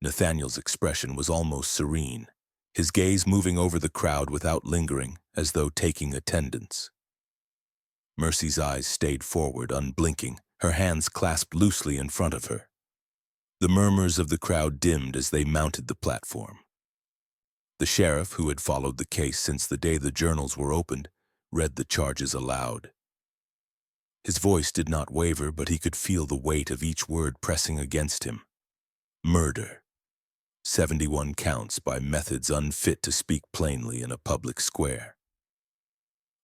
Nathaniel's expression was almost serene, his gaze moving over the crowd without lingering, as though taking attendance. Mercy's eyes stayed forward, unblinking, her hands clasped loosely in front of her. The murmurs of the crowd dimmed as they mounted the platform. The sheriff, who had followed the case since the day the journals were opened, read the charges aloud. His voice did not waver, but he could feel the weight of each word pressing against him. Murder. 71 counts by methods unfit to speak plainly in a public square.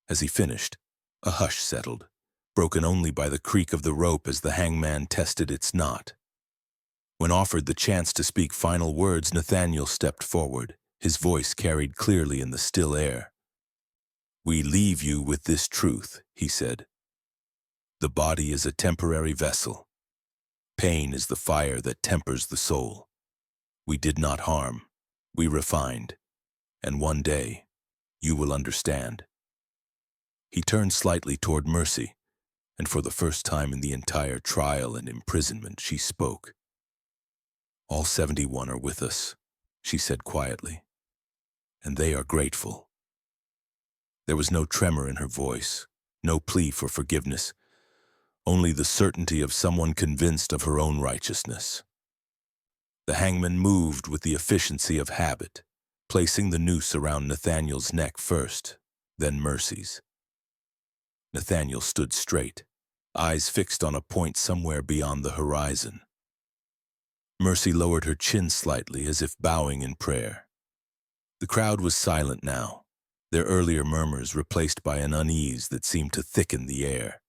As he finished, a hush settled, broken only by the creak of the rope as the hangman tested its knot. When offered the chance to speak final words, Nathaniel stepped forward, his voice carried clearly in the still air. "We leave you with this truth," he said. "The body is a temporary vessel. Pain is the fire that tempers the soul. We did not harm, we refined, and one day you will understand." He turned slightly toward Mercy, and for the first time in the entire trial and imprisonment, she spoke. "All 71 are with us," she said quietly, "and they are grateful." There was no tremor in her voice, no plea for forgiveness, only the certainty of someone convinced of her own righteousness. The hangman moved with the efficiency of habit, placing the noose around Nathaniel's neck first, then Mercy's. Nathaniel stood straight, eyes fixed on a point somewhere beyond the horizon. Mercy lowered her chin slightly as if bowing in prayer. The crowd was silent now, their earlier murmurs replaced by an unease that seemed to thicken the air.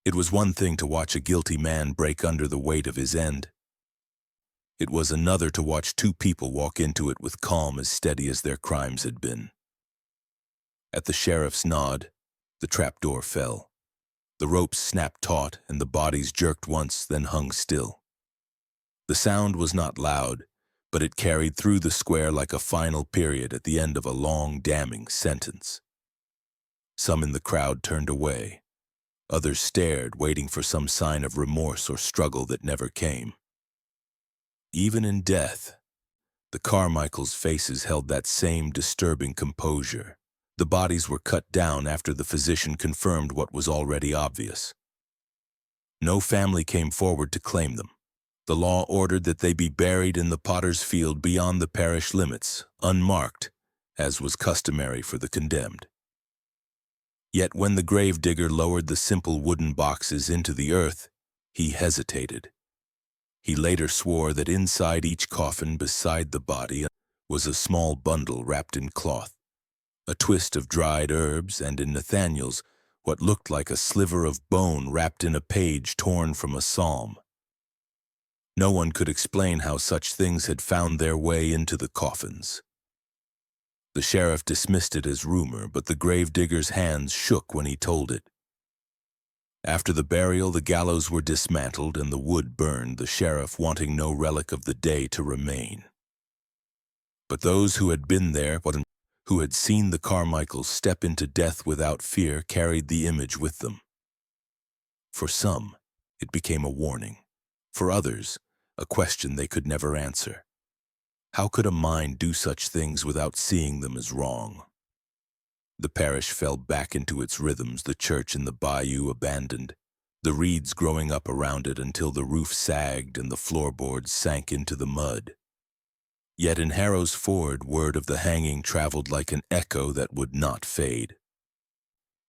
It was one thing to watch a guilty man break under the weight of his end. It was another to watch two people walk into it with calm as steady as their crimes had been. At the sheriff's nod, the trapdoor fell. The ropes snapped taut and the bodies jerked once, then hung still. The sound was not loud, but it carried through the square like a final period at the end of a long, damning sentence. Some in the crowd turned away. Others stared, waiting for some sign of remorse or struggle that never came. Even in death, the Carmichaels' faces held that same disturbing composure. The bodies were cut down after the physician confirmed what was already obvious. No family came forward to claim them. The law ordered that they be buried in the potter's field beyond the parish limits, unmarked, as was customary for the condemned. Yet when the gravedigger lowered the simple wooden boxes into the earth, he hesitated. He later swore that inside each coffin beside the body was a small bundle wrapped in cloth, a twist of dried herbs, and in Nathaniel's, what looked like a sliver of bone wrapped in a page torn from a psalm. No one could explain how such things had found their way into the coffins. The sheriff dismissed it as rumor, but the gravedigger's hands shook when he told it. After the burial, the gallows were dismantled and the wood burned, the sheriff wanting no relic of the day to remain. But those who had been there, who had seen the Carmichaels step into death without fear, carried the image with them. For some, it became a warning. For others, a question they could never answer. How could a mind do such things without seeing them as wrong? The parish fell back into its rhythms, the church in the bayou abandoned, the reeds growing up around it until the roof sagged and the floorboards sank into the mud. Yet in Harrow's Ford, word of the hanging traveled like an echo that would not fade.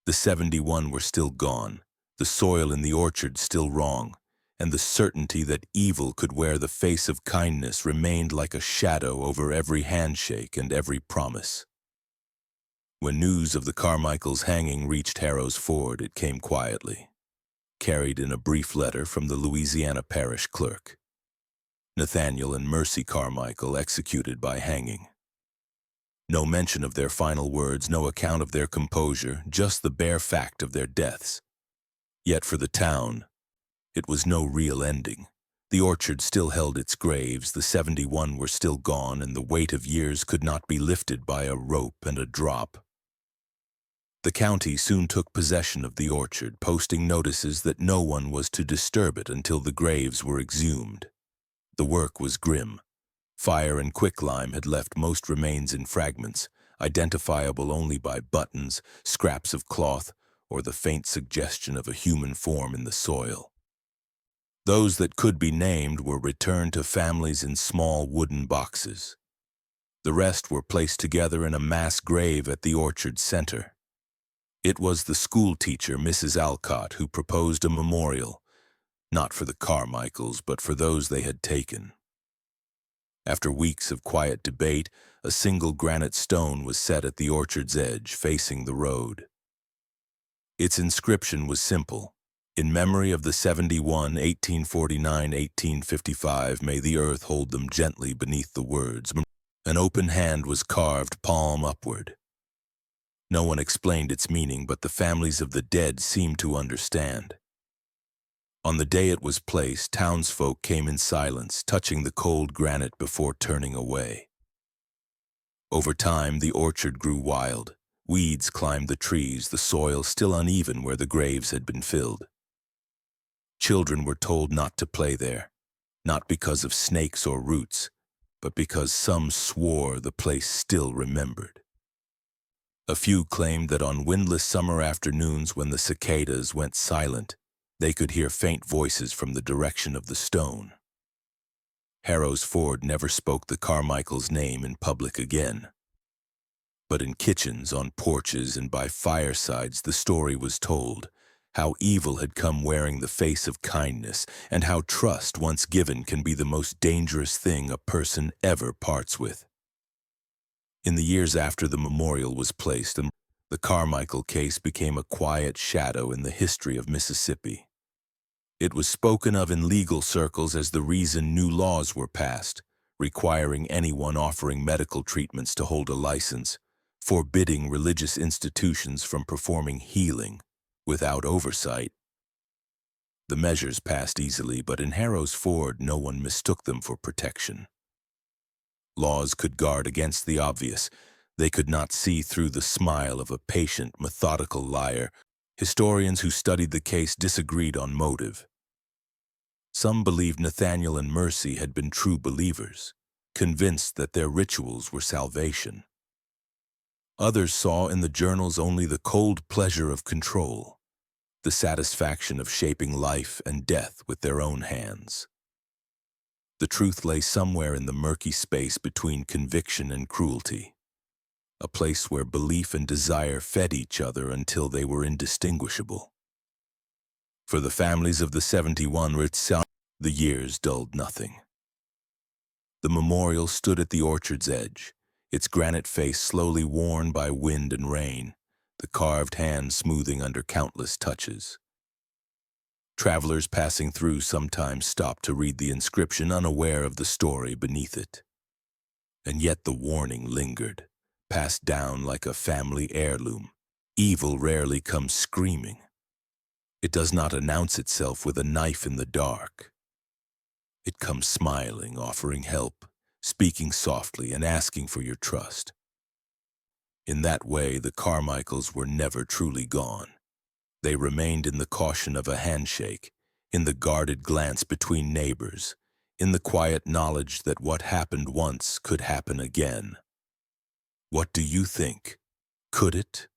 The 71 were still gone, the soil in the orchard still wrong, and the certainty that evil could wear the face of kindness remained like a shadow over every handshake and every promise. When news of the Carmichaels' hanging reached Harrow's Ford, it came quietly, carried in a brief letter from the Louisiana parish clerk. Nathaniel and Mercy Carmichael executed by hanging. No mention of their final words, no account of their composure, just the bare fact of their deaths. Yet for the town, it was no real ending. The orchard still held its graves, the 71 were still gone, and the weight of years could not be lifted by a rope and a drop. The county soon took possession of the orchard, posting notices that no one was to disturb it until the graves were exhumed. The work was grim. Fire and quicklime had left most remains in fragments, identifiable only by buttons, scraps of cloth, or the faint suggestion of a human form in the soil. Those that could be named were returned to families in small wooden boxes. The rest were placed together in a mass grave at the orchard's center. It was the school teacher, Mrs. Alcott, who proposed a memorial, not for the Carmichaels, but for those they had taken. After weeks of quiet debate, a single granite stone was set at the orchard's edge, facing the road. Its inscription was simple. In memory of the 71, 1849-1855, may the earth hold them gently beneath the words. An open hand was carved, palm upward. No one explained its meaning, but the families of the dead seemed to understand. On the day it was placed, townsfolk came in silence, touching the cold granite before turning away. Over time, the orchard grew wild. Weeds climbed the trees, the soil still uneven where the graves had been filled. Children were told not to play there, not because of snakes or roots, but because some swore the place still remembered. A few claimed that on windless summer afternoons when the cicadas went silent, they could hear faint voices from the direction of the stone. Harrow's Ford never spoke the Carmichaels' name in public again. But in kitchens, on porches, and by firesides the story was told, how evil had come wearing the face of kindness, and how trust once given can be the most dangerous thing a person ever parts with. In the years after the memorial was placed, the Carmichael case became a quiet shadow in the history of Mississippi. It was spoken of in legal circles as the reason new laws were passed, requiring anyone offering medical treatments to hold a license, forbidding religious institutions from performing healing without oversight. The measures passed easily, but in Harrow's Ford no one mistook them for protection. Laws could guard against the obvious. They could not see through the smile of a patient, methodical liar. Historians who studied the case disagreed on motive. Some believed Nathaniel and Mercy had been true believers, convinced that their rituals were salvation. Others saw in the journals only the cold pleasure of control, the satisfaction of shaping life and death with their own hands. The truth lay somewhere in the murky space between conviction and cruelty, a place where belief and desire fed each other until they were indistinguishable. For the families of the 71, the years dulled nothing. The memorial stood at the orchard's edge, its granite face slowly worn by wind and rain, the carved hand smoothing under countless touches. Travelers passing through sometimes stopped to read the inscription, unaware of the story beneath it. And yet the warning lingered, passed down like a family heirloom. Evil rarely comes screaming. It does not announce itself with a knife in the dark. It comes smiling, offering help, speaking softly, and asking for your trust. In that way, the Carmichaels were never truly gone. They remained in the caution of a handshake, in the guarded glance between neighbors, in the quiet knowledge that what happened once could happen again. What do you think? Could it?